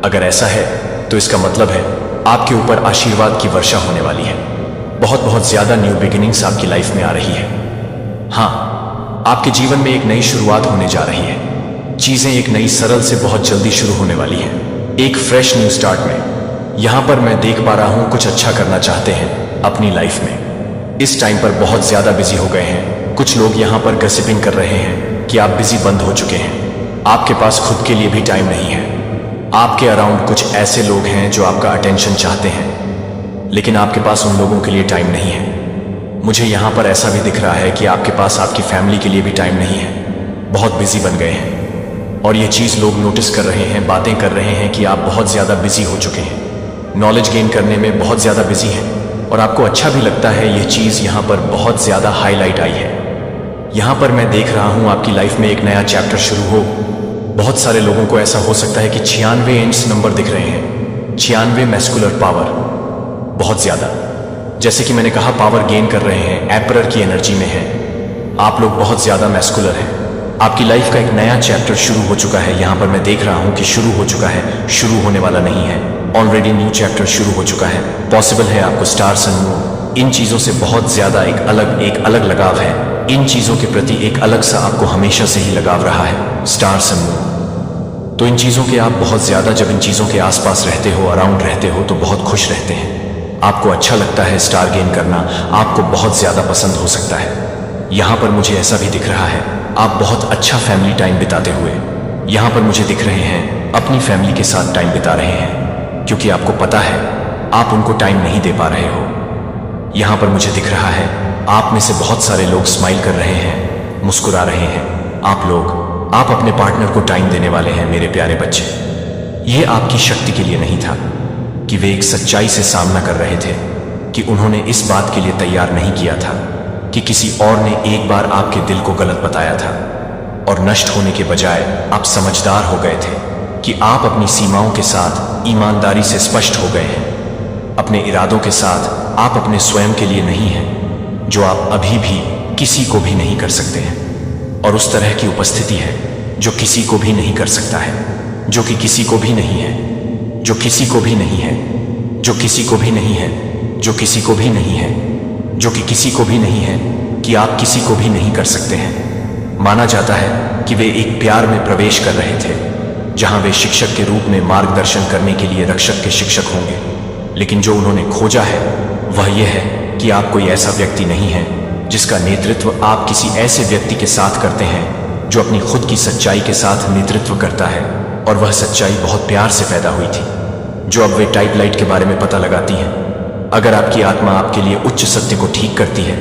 अगर ऐसा है तो इसका मतलब है आपके ऊपर आशीर्वाद की वर्षा होने वाली है। बहुत बहुत ज्यादा न्यू बिगिनिंग्स आपकी लाइफ में आ रही है। हाँ, आपके जीवन में एक नई शुरुआत होने जा रही है। चीजें एक नई सरल से बहुत जल्दी शुरू होने वाली हैं, एक फ्रेश न्यू स्टार्ट में। यहां पर मैं देख पा रहा हूं कुछ अच्छा करना चाहते हैं अपनी लाइफ में। इस टाइम पर बहुत ज्यादा बिजी हो गए हैं। कुछ लोग यहां पर गसिपिंग कर रहे हैं कि आप बिजी बंद हो चुके हैं, आपके पास खुद के लिए भी टाइम नहीं है। आपके अराउंड कुछ ऐसे लोग हैं जो आपका अटेंशन चाहते हैं, लेकिन आपके पास उन लोगों के लिए टाइम नहीं है। मुझे यहां पर ऐसा भी दिख रहा है कि आपके पास आपकी फैमिली के लिए भी टाइम नहीं है। बहुत बिजी बन गए हैं और ये चीज लोग नोटिस कर रहे हैं, बातें कर रहे हैं कि आप बहुत ज्यादा बिजी हो चुके हैं, नॉलेज गेन करने में बहुत ज्यादा बिजी हैं। और आपको अच्छा भी लगता है, ये चीज यहां पर बहुत ज्यादा हाईलाइट आई है। यहां पर मैं देख रहा हूं आपकी लाइफ में एक नया चैप्टर शुरू हो। बहुत सारे लोगों को ऐसा हो सकता है कि 96 एंड्स नंबर दिख रहे हैं। 96 मैस्कुलर पावर, बहुत ज्यादा। जैसे कि मैंने कहा, पावर गेन कर रहे हैं, एम्परर की एनर्जी में है। आप लोग बहुत ज्यादा मैस्कुलर हैं। आपकी लाइफ का एक नया चैप्टर शुरू हो चुका है। यहां पर मैं देख रहा हूं कि शुरू हो चुका है, शुरू होने वाला नहीं है। ऑलरेडी न्यू चैप्टर शुरू हो चुका है। पॉसिबल है आपको स्टार सन मून, इन चीजों से बहुत ज्यादा एक अलग लगाव है। इन चीजों के प्रति एक अलग सा आपको हमेशा से ही लगाव रहा है, स्टार सन मून। तो इन चीजों के आप बहुत ज्यादा जब इन चीजों के आसपास रहते हो, अराउंड रहते हो, तो बहुत खुश रहते हैं। आपको अच्छा लगता है स्टार गेन करना, आपको बहुत ज्यादा पसंद हो सकता है। यहां पर मुझे ऐसा भी दिख रहा है आप बहुत अच्छा फैमिली टाइम बिताते हुए यहां पर मुझे दिख रहे हैं, अपनी फैमिली के साथ टाइम बिता रहे हैं, क्योंकि आपको पता है आप उनको टाइम नहीं दे पा रहे हो। यहां पर मुझे दिख रहा है आप में से बहुत सारे लोग स्माइल कर रहे हैं, मुस्कुरा रहे हैं। आप अपने पार्टनर को टाइम देने वाले हैं मेरे प्यारे बच्चे। ये आपकी शक्ति के लिए नहीं था कि वे एक सच्चाई से सामना कर रहे थे, कि उन्होंने इस बात के लिए तैयार नहीं किया था कि किसी और ने एक बार आपके दिल को गलत बताया था, और नष्ट होने के बजाय आप समझदार हो गए थे कि आप अपनी सीमाओं के साथ ईमानदारी से स्पष्ट हो गए हैं। अपने इरादों के साथ आप अपने स्वयं के लिए नहीं हैं, जो आप अभी भी किसी को भी नहीं कर सकते हैं। और उस तरह की उपस्थिति है जो किसी को भी नहीं कर सकता है, जो कि किसी को भी नहीं है, जो किसी को भी नहीं है, जो किसी को भी नहीं है, जो किसी को भी नहीं है, जो कि किसी को भी नहीं है, कि आप किसी को भी नहीं कर सकते हैं। माना जाता है कि वे एक प्यार में प्रवेश कर रहे थे, जहां वे शिक्षक के रूप में मार्गदर्शन करने के लिए रक्षक के शिक्षक होंगे। लेकिन जो उन्होंने खोजा है वह यह है कि आप कोई ऐसा व्यक्ति नहीं है जिसका नेतृत्व आप किसी ऐसे व्यक्ति के साथ करते हैं जो अपनी खुद की सच्चाई के साथ नेतृत्व करता है। और वह सच्चाई बहुत प्यार से पैदा हुई थी, जो अब वे टाइप लाइट के बारे में पता लगाती हैं। अगर आपकी आत्मा आपके लिए उच्च सत्य को ठीक करती है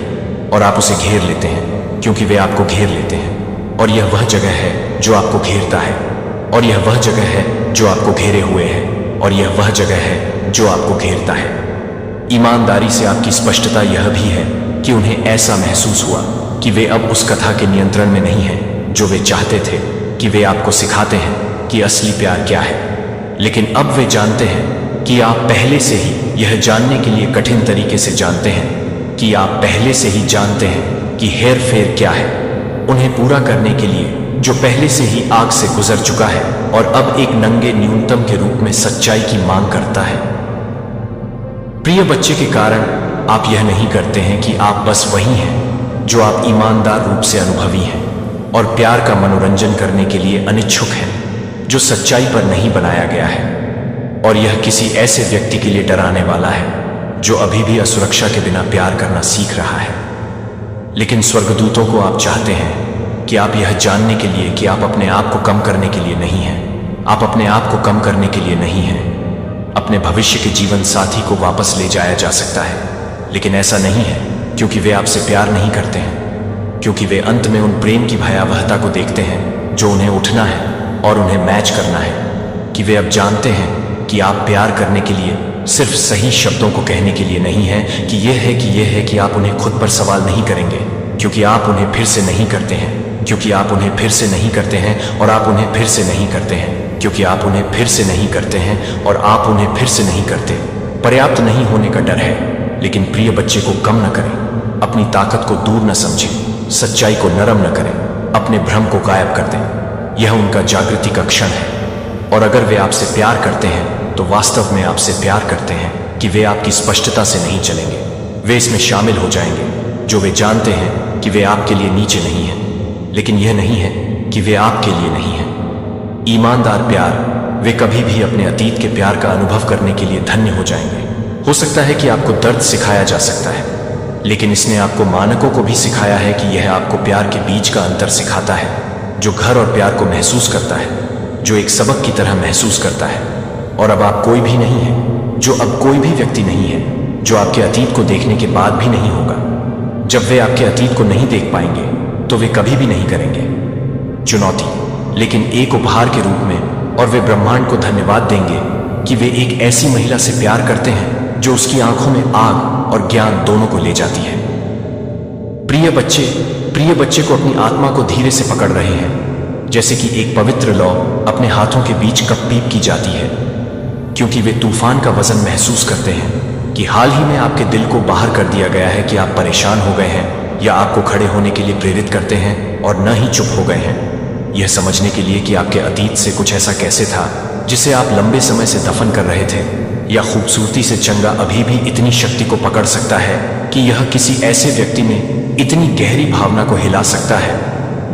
और आप उसे घेर लेते हैं, क्योंकि वे आपको घेर लेते हैं, और यह वह जगह है जो आपको घेरता है, और यह वह जगह है जो आपको घेरे हुए है, और यह वह जगह है जो आपको घेरता है। ईमानदारी से आपकी स्पष्टता यह भी है कि उन्हें ऐसा महसूस हुआ कि वे अब उस कथा के नियंत्रण में नहीं हैं जो वे चाहते थे कि वे आपको सिखाते हैं कि असली प्यार क्या है। लेकिन अब वे जानते हैं कि आप पहले से ही यह जानने के लिए कठिन तरीके से जानते हैं कि आप पहले से ही जानते हैं कि हेर फेर क्या है, उन्हें पूरा करने के लिए जो पहले से ही आग से गुजर चुका है और अब एक नंगे न्यूनतम के रूप में सच्चाई की मांग करता है। प्रिय बच्चे के कारण आप यह नहीं करते हैं कि आप बस वही हैं जो आप ईमानदार रूप से अनुभवी हैं और प्यार का मनोरंजन करने के लिए अनिच्छुक हैं जो सच्चाई पर नहीं बनाया गया है। और यह किसी ऐसे व्यक्ति के लिए डराने वाला है जो अभी भी असुरक्षा के बिना प्यार करना सीख रहा है। लेकिन स्वर्गदूतों को आप चाहते हैं कि आप यह जानने के लिए कि आप अपने आप को कम करने के लिए नहीं हैं, आप अपने आप को कम करने के लिए नहीं हैं। अपने भविष्य के जीवन साथी को वापस ले जाया जा सकता है, लेकिन ऐसा नहीं है क्योंकि वे आपसे प्यार नहीं करते हैं, क्योंकि वे अंत में उन प्रेम की भयावहता को देखते हैं जो उन्हें उठना है और उन्हें मैच करना है। कि वे अब जानते हैं कि आप प्यार करने के लिए सिर्फ सही शब्दों को कहने के लिए नहीं है कि यह है कि यह है कि आप उन्हें खुद पर सवाल नहीं करेंगे, क्योंकि आप उन्हें फिर से नहीं करते हैं, क्योंकि आप उन्हें फिर से नहीं करते हैं और आप उन्हें फिर से नहीं करते हैं, क्योंकि आप उन्हें फिर से नहीं करते हैं और आप उन्हें फिर से नहीं करते। पर्याप्त नहीं होने का डर है। लेकिन प्रिय बच्चे को कम न करें, अपनी ताकत को दूर न समझें, सच्चाई को नरम न करें, अपने भ्रम को गायब कर दें। यह उनका जागृति का क्षण है। और अगर वे आपसे प्यार करते हैं तो वास्तव में आपसे प्यार करते हैं कि वे आपकी स्पष्टता से नहीं चलेंगे, वे इसमें शामिल हो जाएंगे जो वे जानते हैं कि वे आपके लिए नीचे नहीं हैं, लेकिन यह नहीं है कि वे आपके लिए नहीं हैं। ईमानदार प्यार, वे कभी भी अपने अतीत के प्यार का अनुभव करने के लिए धन्य हो जाएंगे। हो सकता है कि आपको दर्द सिखाया जा सकता है, लेकिन इसने आपको मानकों को भी सिखाया है कि यह आपको प्यार के बीच का अंतर सिखाता है, जो घर और प्यार को महसूस करता है, जो एक सबक की तरह महसूस करता है। और अब आप कोई भी नहीं है, जो अब कोई भी व्यक्ति नहीं है जो आपके अतीत को देखने के बाद भी नहीं होगा। जब वे आपके अतीत को नहीं देख पाएंगे तो वे कभी भी नहीं करेंगे। चुनौती, लेकिन एक उपहार के रूप में, और वे ब्रह्मांड को धन्यवाद देंगे कि वे एक ऐसी महिला से प्यार करते हैं जो उसकी आंखों में आग और ज्ञान दोनों को ले जाती है। प्रिय बच्चे को अपनी आत्मा को धीरे से पकड़ रहे हैं, जैसे कि एक पवित्र लौ अपने हाथों के बीच कप-पीप की जाती है, क्योंकि वे तूफान का वजन महसूस करते हैं कि हाल ही में आपके दिल को बाहर कर दिया गया है कि आप परेशान हो गए हैं या आपको खड़े होने के लिए प्रेरित करते हैं और न ही चुप हो गए हैं। यह समझने के लिए कि आपके अतीत से कुछ ऐसा कैसे था जिसे आप लंबे समय से दफन कर रहे थे, या खूबसूरती से चंगा अभी भी इतनी शक्ति को पकड़ सकता है कि यह किसी ऐसे व्यक्ति में इतनी गहरी भावना को हिला सकता है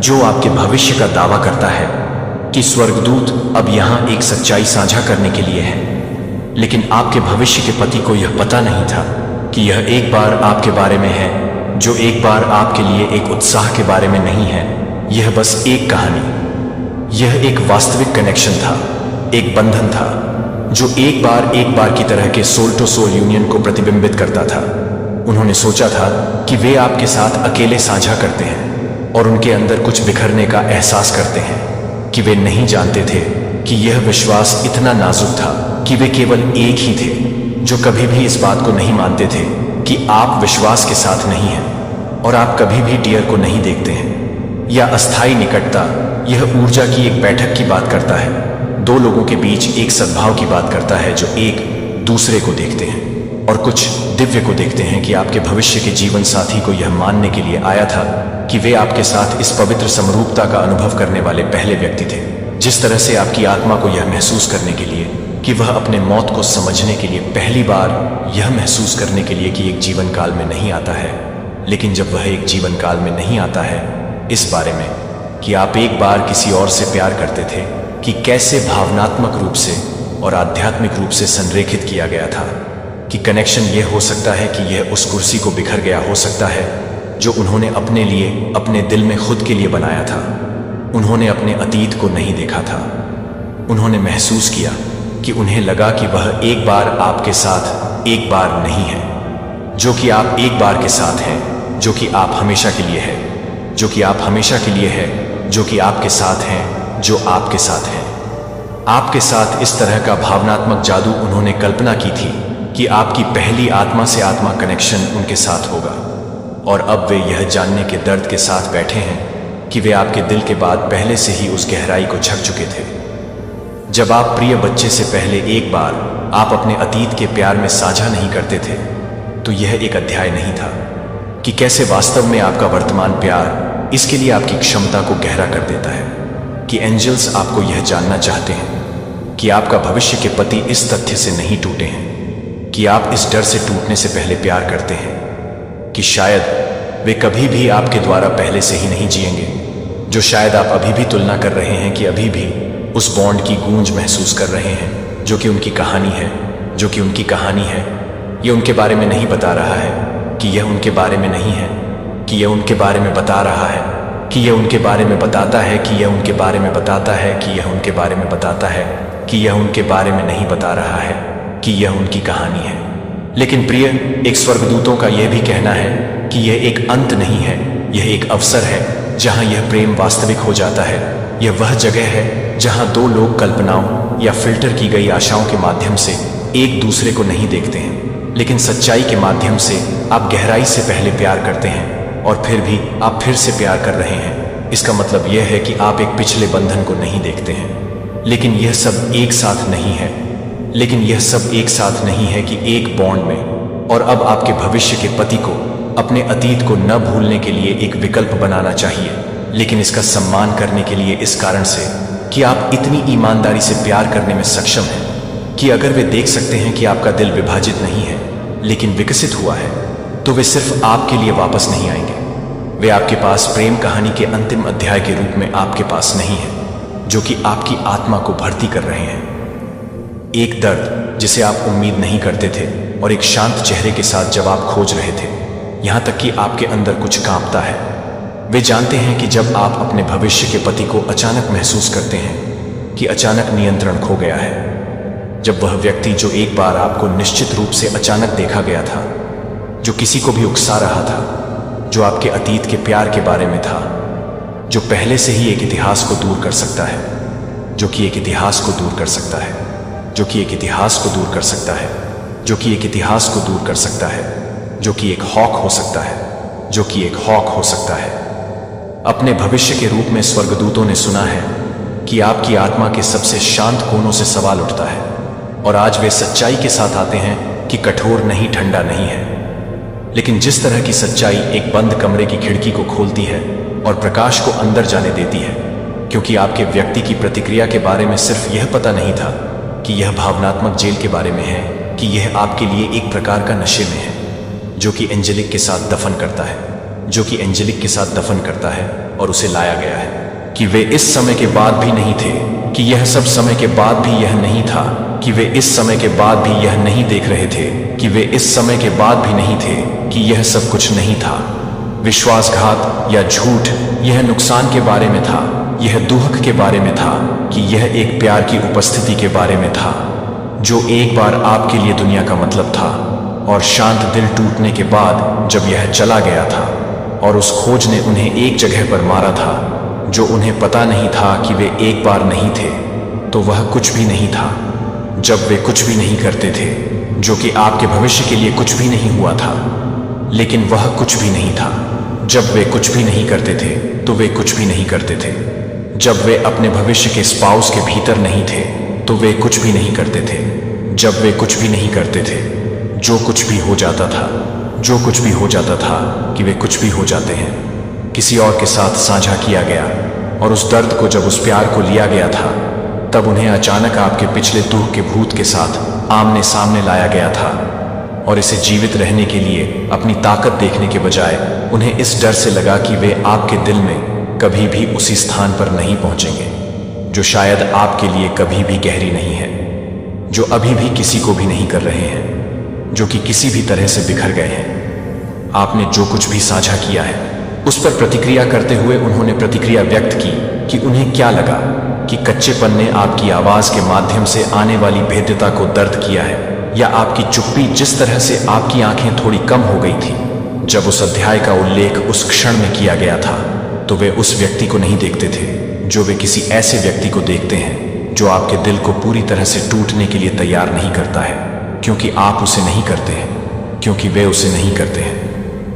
जो आपके भविष्य का दावा करता है कि स्वर्गदूत अब यहाँ एक सच्चाई साझा करने के लिए है। लेकिन आपके भविष्य के पति को यह पता नहीं था कि यह एक बार आपके बारे में है, जो एक बार आपके लिए एक उत्साह के बारे में नहीं है। यह बस एक कहानी, यह एक वास्तविक कनेक्शन था, एक बंधन था जो एक बार की तरह के सोल टू सोल यूनियन को प्रतिबिंबित करता था। उन्होंने सोचा था कि वे आपके साथ अकेले साझा करते हैं और उनके अंदर कुछ बिखरने का एहसास करते हैं, कि वे नहीं जानते थे कि यह विश्वास इतना नाजुक था कि वे केवल एक ही थे जो कभी भी इस बात को नहीं मानते थे कि आप विश्वास के साथ नहीं हैं और आप कभी भी डियर को नहीं देखते हैं। या अस्थायी निकटता, यह ऊर्जा की एक बैठक की बात करता है, दो लोगों के बीच एक सद्भाव की बात करता है जो एक दूसरे को देखते हैं और कुछ दिव्य को देखते हैं। कि आपके भविष्य के जीवन साथी को यह मानने के लिए आया था कि वे आपके साथ इस पवित्र समरूपता का अनुभव करने वाले पहले व्यक्ति थे, जिस तरह से आपकी आत्मा को यह महसूस करने के लिए कि वह अपने मौत को समझने के लिए पहली बार यह महसूस करने के लिए कि एक जीवन काल में नहीं आता है, लेकिन जब वह एक जीवन काल में नहीं आता है, इस बारे में कि आप एक बार किसी और से प्यार करते थे, कि कैसे भावनात्मक रूप से और आध्यात्मिक रूप से संरेखित किया गया था। कि कनेक्शन यह हो सकता है कि यह उस कुर्सी को बिखर गया हो सकता है जो उन्होंने अपने लिए, अपने दिल में खुद के लिए बनाया था। उन्होंने अपने अतीत को नहीं देखा था। उन्होंने महसूस किया कि उन्हें लगा कि वह एक बार आपके साथ एक बार नहीं है, जो कि आप एक बार के साथ हैं, जो कि आप हमेशा के लिए है, जो कि आप हमेशा के लिए है, जो कि आपके साथ हैं, जो आपके साथ हैं। आपके साथ इस तरह का भावनात्मक जादू उन्होंने कल्पना की थी कि आपकी पहली आत्मा से आत्मा कनेक्शन उनके साथ होगा। और अब वे यह जानने के दर्द के साथ बैठे हैं कि वे आपके दिल के बाद पहले से ही उस गहराई को झक चुके थे। जब आप प्रिय बच्चे से पहले एक बार आप अपने अतीत के प्यार में साझा नहीं करते थे, तो यह एक अध्याय नहीं था कि कैसे वास्तव में आपका वर्तमान प्यार इसके लिए आपकी क्षमता को गहरा कर देता है कि एंजल्स आपको यह जानना चाहते हैं कि आपका भविष्य के पति इस तथ्य से नहीं टूटे हैं कि आप इस डर से टूटने से पहले प्यार करते हैं कि शायद वे कभी भी आपके द्वारा पहले से ही नहीं जिएंगे, जो शायद आप अभी भी तुलना कर रहे हैं कि अभी भी उस बॉन्ड की गूंज महसूस कर रहे हैं जो कि उनकी कहानी है, जो कि उनकी कहानी है। यह उनके बारे में नहीं बता रहा है कि यह उनके बारे में नहीं है, कि यह उनके बारे में बता रहा है, कि यह उनके बारे में बताता है, कि यह उनके बारे में बताता है, कि यह उनके बारे में बताता है, कि यह उनके बारे में नहीं बता रहा है कि यह उनकी कहानी है। लेकिन प्रिय, एक स्वर्गदूतों का यह भी कहना है कि यह एक अंत नहीं है, यह एक अवसर है जहां यह प्रेम वास्तविक हो जाता है। यह वह जगह है जहां दो लोग कल्पनाओं या फिल्टर की गई आशाओं के माध्यम से एक दूसरे को नहीं देखते हैं, लेकिन सच्चाई के माध्यम से आप गहराई से पहले प्यार करते हैं और फिर भी आप फिर से प्यार कर रहे हैं। इसका मतलब यह है कि आप एक पिछले बंधन को नहीं देखते हैं, लेकिन यह सब एक साथ नहीं है, लेकिन यह सब एक साथ नहीं है कि एक बॉन्ड में। और अब आपके भविष्य के पति को अपने अतीत को न भूलने के लिए एक विकल्प बनाना चाहिए, लेकिन इसका सम्मान करने के लिए इस कारण से कि आप इतनी ईमानदारी से प्यार करने में सक्षम हैं कि अगर वे देख सकते हैं कि आपका दिल विभाजित नहीं है लेकिन विकसित हुआ है, तो वे सिर्फ आपके लिए वापस नहीं आएंगे। वे आपके पास प्रेम कहानी के अंतिम अध्याय के रूप में आपके पास नहीं है, जो कि आपकी आत्मा को भर्ती कर रहे हैं। एक दर्द जिसे आप उम्मीद नहीं करते थे और एक शांत चेहरे के साथ जब आप खोज रहे थे, यहां तक कि आपके अंदर कुछ कांपता है। वे जानते हैं कि जब आप अपने भविष्य के पति को अचानक महसूस करते हैं कि अचानक नियंत्रण खो गया है, जब वह व्यक्ति जो एक बार आपको निश्चित रूप से अचानक देखा गया था, जो किसी को भी उकसा रहा था, जो आपके अतीत के प्यार के बारे में था, जो पहले से ही एक इतिहास को दूर कर सकता है, जो कि एक इतिहास को दूर कर सकता है, जो कि एक इतिहास को दूर कर सकता है, जो कि एक इतिहास को दूर कर सकता है, जो कि एक हॉक हो सकता है, जो कि एक हॉक हो सकता है। अपने भविष्य के रूप में स्वर्गदूतों ने सुना है कि आपकी आत्मा के सबसे शांत कोनों से सवाल उठता है, और आज वे सच्चाई के साथ आते हैं कि कठोर नहीं, ठंडा नहीं है, लेकिन जिस तरह की सच्चाई एक बंद कमरे की खिड़की को खोलती है और प्रकाश को अंदर जाने देती है, क्योंकि आपके व्यक्ति की प्रतिक्रिया के बारे में सिर्फ यह पता नहीं था कि यह भावनात्मक जेल के बारे में है, कि यह आपके लिए एक प्रकार का नशे में है, जो कि एंजेलिक के साथ दफन करता है, जो कि एंजेलिक के साथ दफन करता है और उसे लाया गया है। कि वे इस समय के बाद भी नहीं थे, कि यह सब समय के बाद भी यह नहीं था, कि वे इस समय के बाद भी यह नहीं देख रहे थे, कि वे इस समय के बाद भी नहीं थे, कि यह सब कुछ नहीं था। विश्वासघात या झूठ यह नुकसान के बारे में था, यह दुख के बारे में था, कि यह एक प्यार की उपस्थिति के बारे में था जो एक बार आपके लिए दुनिया का मतलब था। और शांत दिल टूटने के बाद जब यह चला गया था और उस खोज ने उन्हें एक जगह पर मारा था जो उन्हें पता नहीं था कि वे एक बार नहीं थे, तो वह कुछ भी नहीं था। जब वे कुछ भी नहीं करते थे, जो कि आपके भविष्य के लिए कुछ भी नहीं हुआ था, लेकिन वह कुछ भी नहीं था। जब वे कुछ भी नहीं करते थे, तो वे कुछ भी नहीं करते थे। जब वे अपने भविष्य के स्पाउस के भीतर नहीं थे, तो वे कुछ भी नहीं करते थे। जब वे कुछ भी नहीं करते थे, जो कुछ भी हो जाता था, जो कुछ भी हो जाता था कि वे कुछ भी हो जाते हैं, किसी और के साथ साझा किया गया। और उस दर्द को जब उस प्यार को लिया गया था, तब उन्हें अचानक आपके पिछले दुख के भूत के साथ आमने सामने लाया गया था। और इसे जीवित रहने के लिए अपनी ताकत देखने के बजाय उन्हें इस डर से लगा कि वे आपके दिल में कभी भी उसी स्थान पर नहीं पहुंचेंगे जो शायद आपके लिए कभी भी गहरी नहीं है, जो अभी भी किसी को भी नहीं कर रहे हैं, जो कि किसी भी तरह से बिखर गए हैं। आपने जो कुछ भी साझा किया है उस पर प्रतिक्रिया करते हुए उन्होंने प्रतिक्रिया व्यक्त की कि उन्हें क्या लगा, कि कच्चेपन ने आपकी आवाज के माध्यम से आने वाली भेद्यता को दर्द किया है, या आपकी चुप्पी जिस तरह से आपकी आंखें थोड़ी कम हो गई थी जब उस अध्याय का उल्लेख उस क्षण में किया गया था। तो वे उस व्यक्ति को नहीं देखते थे जो वे किसी ऐसे व्यक्ति को देखते हैं जो आपके दिल को पूरी तरह से टूटने के लिए तैयार नहीं करता है, क्योंकि आप उसे नहीं करते हैं, क्योंकि वे उसे नहीं करते हैं।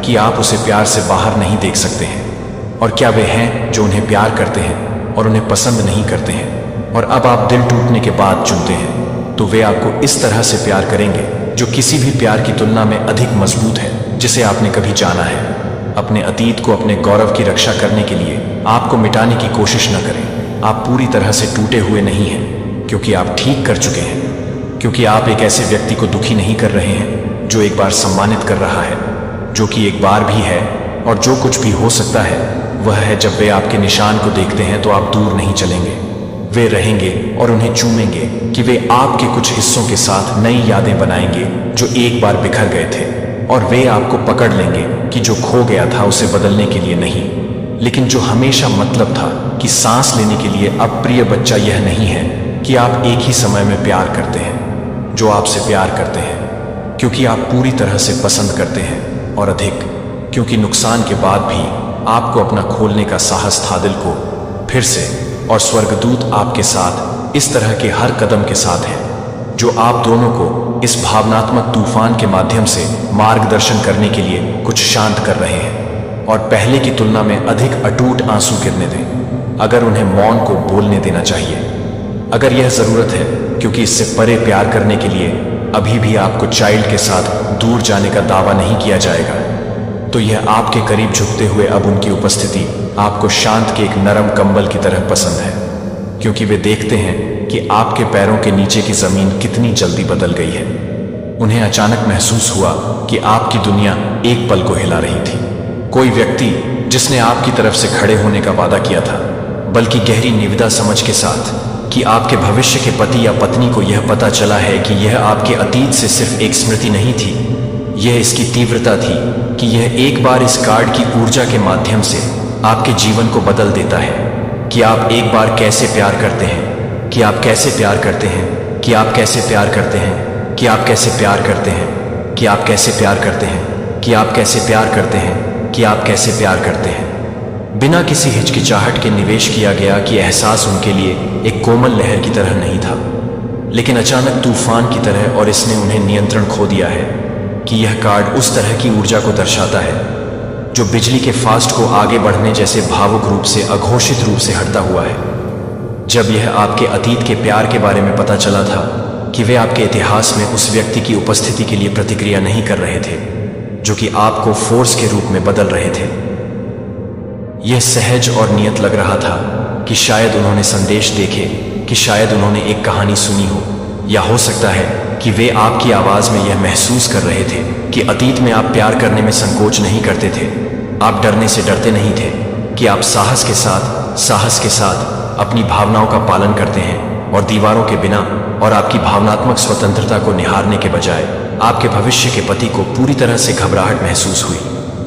कि आप उसे प्यार से बाहर नहीं देख सकते हैं। और क्या वे हैं जो उन्हें प्यार करते हैं और उन्हें पसंद नहीं करते हैं, और अब आप दिल टूटने के बाद चुनते हैं, तो वे आपको इस तरह से प्यार करेंगे जो किसी भी प्यार की तुलना में अधिक मजबूत है जिसे आपने कभी जाना है। अपने अतीत को, अपने गौरव की रक्षा करने के लिए आपको मिटाने की कोशिश न करें। आप पूरी तरह से टूटे हुए नहीं हैं, क्योंकि आप ठीक कर चुके हैं। क्योंकि आप एक ऐसे व्यक्ति को दुखी नहीं कर रहे हैं जो एक बार सम्मानित कर रहा है, जो कि एक बार भी है, और जो कुछ भी हो सकता है वह है जब वे आपके निशान को देखते हैं तो आप दूर नहीं चलेंगे। वे रहेंगे और उन्हें चूमेंगे कि वे आपके कुछ हिस्सों के साथ नई यादें बनाएंगे जो एक बार बिखर गए थे, और वे आपको पकड़ लेंगे कि जो खो गया था उसे बदलने के लिए नहीं, लेकिन जो हमेशा मतलब था कि सांस लेने के लिए। अब प्रिय बच्चा, यह नहीं है कि आप एक ही समय में प्यार करते हैं जो आपसे प्यार करते हैं, क्योंकि आप पूरी तरह से पसंद करते हैं, और अधिक क्योंकि नुकसान के बाद भी आपको अपना खोलने का साहस था दिल को फिर से। और स्वर्गदूत आपके साथ इस तरह के हर कदम के साथ हैं जो आप दोनों को इस भावनात्मक तूफान के माध्यम से मार्गदर्शन करने के लिए कुछ शांत कर रहे हैं, और पहले की तुलना में अधिक अटूट आंसू गिरने दें। अगर उन्हें मौन को बोलने देना चाहिए, अगर यह जरूरत है, क्योंकि इससे परे प्यार करने के लिए अभी भी आपको चाइल्ड के साथ दूर जाने का दावा नहीं किया जाएगा, तो यह आपके करीब झुकते हुए अब उनकी उपस्थिति आपको शांत के एक नरम कंबल की तरह पसंद है, क्योंकि वे देखते हैं कि आपके पैरों के नीचे की जमीन कितनी जल्दी बदल गई है। उन्हें अचानक महसूस हुआ कि आपकी दुनिया एक पल को हिला रही थी। कोई व्यक्ति जिसने आपकी तरफ से खड़े होने का वादा किया था, बल्कि गहरी निविदा समझ के साथ कि आपके भविष्य के पति या पत्नी को यह पता चला है कि यह आपके अतीत से सिर्फ एक स्मृति नहीं थी, यह इसकी तीव्रता थी कि यह एक बार इस कार्ड की ऊर्जा के माध्यम से आपके जीवन को बदल देता है। कि आप एक बार कैसे प्यार करते हैं, कि आप कैसे प्यार करते हैं, कि आप कैसे प्यार करते हैं, कि आप कैसे प्यार करते हैं, कि आप कैसे प्यार करते हैं, कि आप कैसे प्यार करते हैं, कि आप कैसे प्यार करते हैं। बिना किसी हिचकिचाहट के निवेश किया गया कि एहसास उनके लिए एक कोमल लहर की तरह नहीं था, लेकिन अचानक तूफान की तरह, और इसने उन्हें नियंत्रण खो दिया है। कि यह कार्ड उस तरह की ऊर्जा को दर्शाता है जो बिजली के फास्ट को आगे बढ़ने जैसे भावुक रूप से, अघोषित रूप से हटता हुआ है। जब यह आपके अतीत के प्यार के बारे में पता चला था कि वे आपके इतिहास में उस व्यक्ति की उपस्थिति के लिए प्रतिक्रिया नहीं कर रहे थे जो कि आपको फोर्स के रूप में बदल रहे थे। यह सहज और नियत लग रहा था कि शायद उन्होंने संदेश देखे, कि शायद उन्होंने एक कहानी सुनी हो, या हो सकता है कि वे आपकी आवाज में यह महसूस कर रहे थे कि अतीत में आप प्यार करने में संकोच नहीं करते थे, आप डरने से डरते नहीं थे, कि आप साहस के साथ अपनी भावनाओं का पालन करते हैं, और दीवारों के बिना, और आपकी भावनात्मक स्वतंत्रता को निहारने के बजाय आपके भविष्य के पति को पूरी तरह से घबराहट महसूस हुई,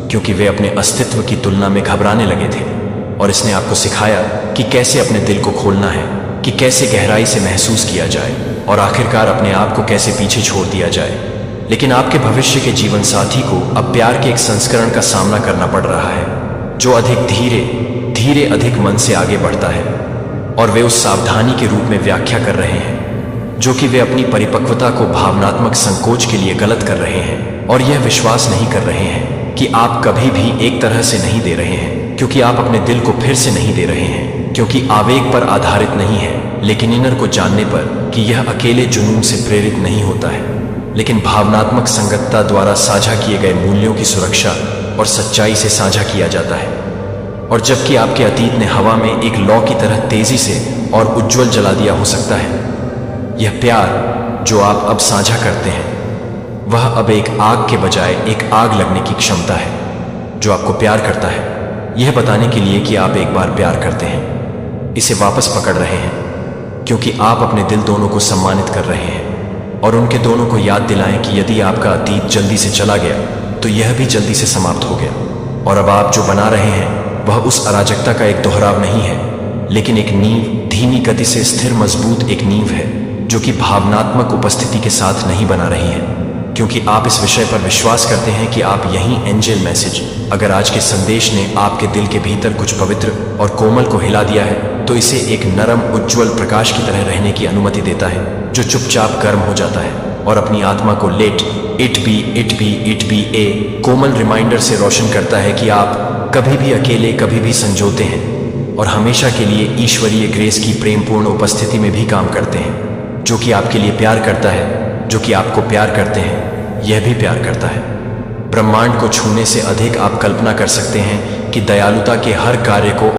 क्योंकि वे अपने अस्तित्व की तुलना में घबराने लगे थे। और इसने आपको सिखाया कि कैसे अपने दिल को खोलना है, कि कैसे गहराई से महसूस किया जाए, और आखिरकार अपने आप को कैसे पीछे छोड़ दिया जाए। लेकिन आपके भविष्य के जीवन साथी को अब प्यार के एक संस्करण का सामना करना पड़ रहा है जो अधिक धीरे अधिक मन से आगे बढ़ता है, और वे उस सावधानी के रूप में व्याख्या कर रहे हैं जो कि वे अपनी परिपक्वता को भावनात्मक संकोच के लिए गलत कर रहे हैं, और यह विश्वास नहीं कर रहे हैं कि आप कभी भी एक तरह से नहीं दे रहे हैं, क्योंकि आप अपने दिल को फिर से नहीं दे रहे हैं, क्योंकि आवेग पर आधारित नहीं है, लेकिन इनर को जानने पर कि यह अकेले जुनून से प्रेरित नहीं होता है, लेकिन भावनात्मक संगतता द्वारा साझा किए गए मूल्यों की सुरक्षा और सच्चाई से साझा किया जाता है। और जबकि आपके अतीत ने हवा में एक लौ की तरह तेजी से और उज्जवल जला दिया हो सकता है, यह प्यार जो आप अब साझा करते हैं वह अब एक आग के बजाय एक आग लगने की क्षमता है जो आपको प्यार करता है, यह बताने के लिए कि आप एक बार प्यार करते हैं, इसे वापस पकड़ रहे हैं, क्योंकि आप अपने दिल दोनों को सम्मानित कर रहे हैं, और उनके दोनों को याद दिलाएं कि यदि आपका अतीत जल्दी से चला गया तो यह भी जल्दी से समाप्त हो गया, और अब आप जो बना रहे हैं वह उस अराजकता का एक दोहराव नहीं है, लेकिन एक नींव, धीमी गति से स्थिर मजबूत एक नींव है जो कि भावनात्मक उपस्थिति के साथ नहीं बना रही है, क्योंकि आप इस विषय पर विश्वास करते हैं कि आप यही एंजल मैसेज, अगर आज के संदेश ने आपके दिल के भीतर कुछ पवित्र और कोमल को हिला दिया है तो इसे एक नरम उज्जवल प्रकाश की तरह रहने की अनुमति देता है जो चुपचाप गर्म हो जाता है और अपनी आत्मा को लेट इट बी ए कोमल रिमाइंडर से रोशन करता है कि आप कभी भी अकेले, कभी भी संजोते हैं और हमेशा के लिए ईश्वरीय ग्रेस की प्रेमपूर्ण उपस्थिति में भी काम करते हैं। जो कि आपके लिए प्यार करता है, जो कि आपको प्यार करते हैं, यह भी प्यार करता है। ब्रह्मांड को छूने से अधिक आप कल्पना कर सकते हैं कि दयालुता के हर कार्य को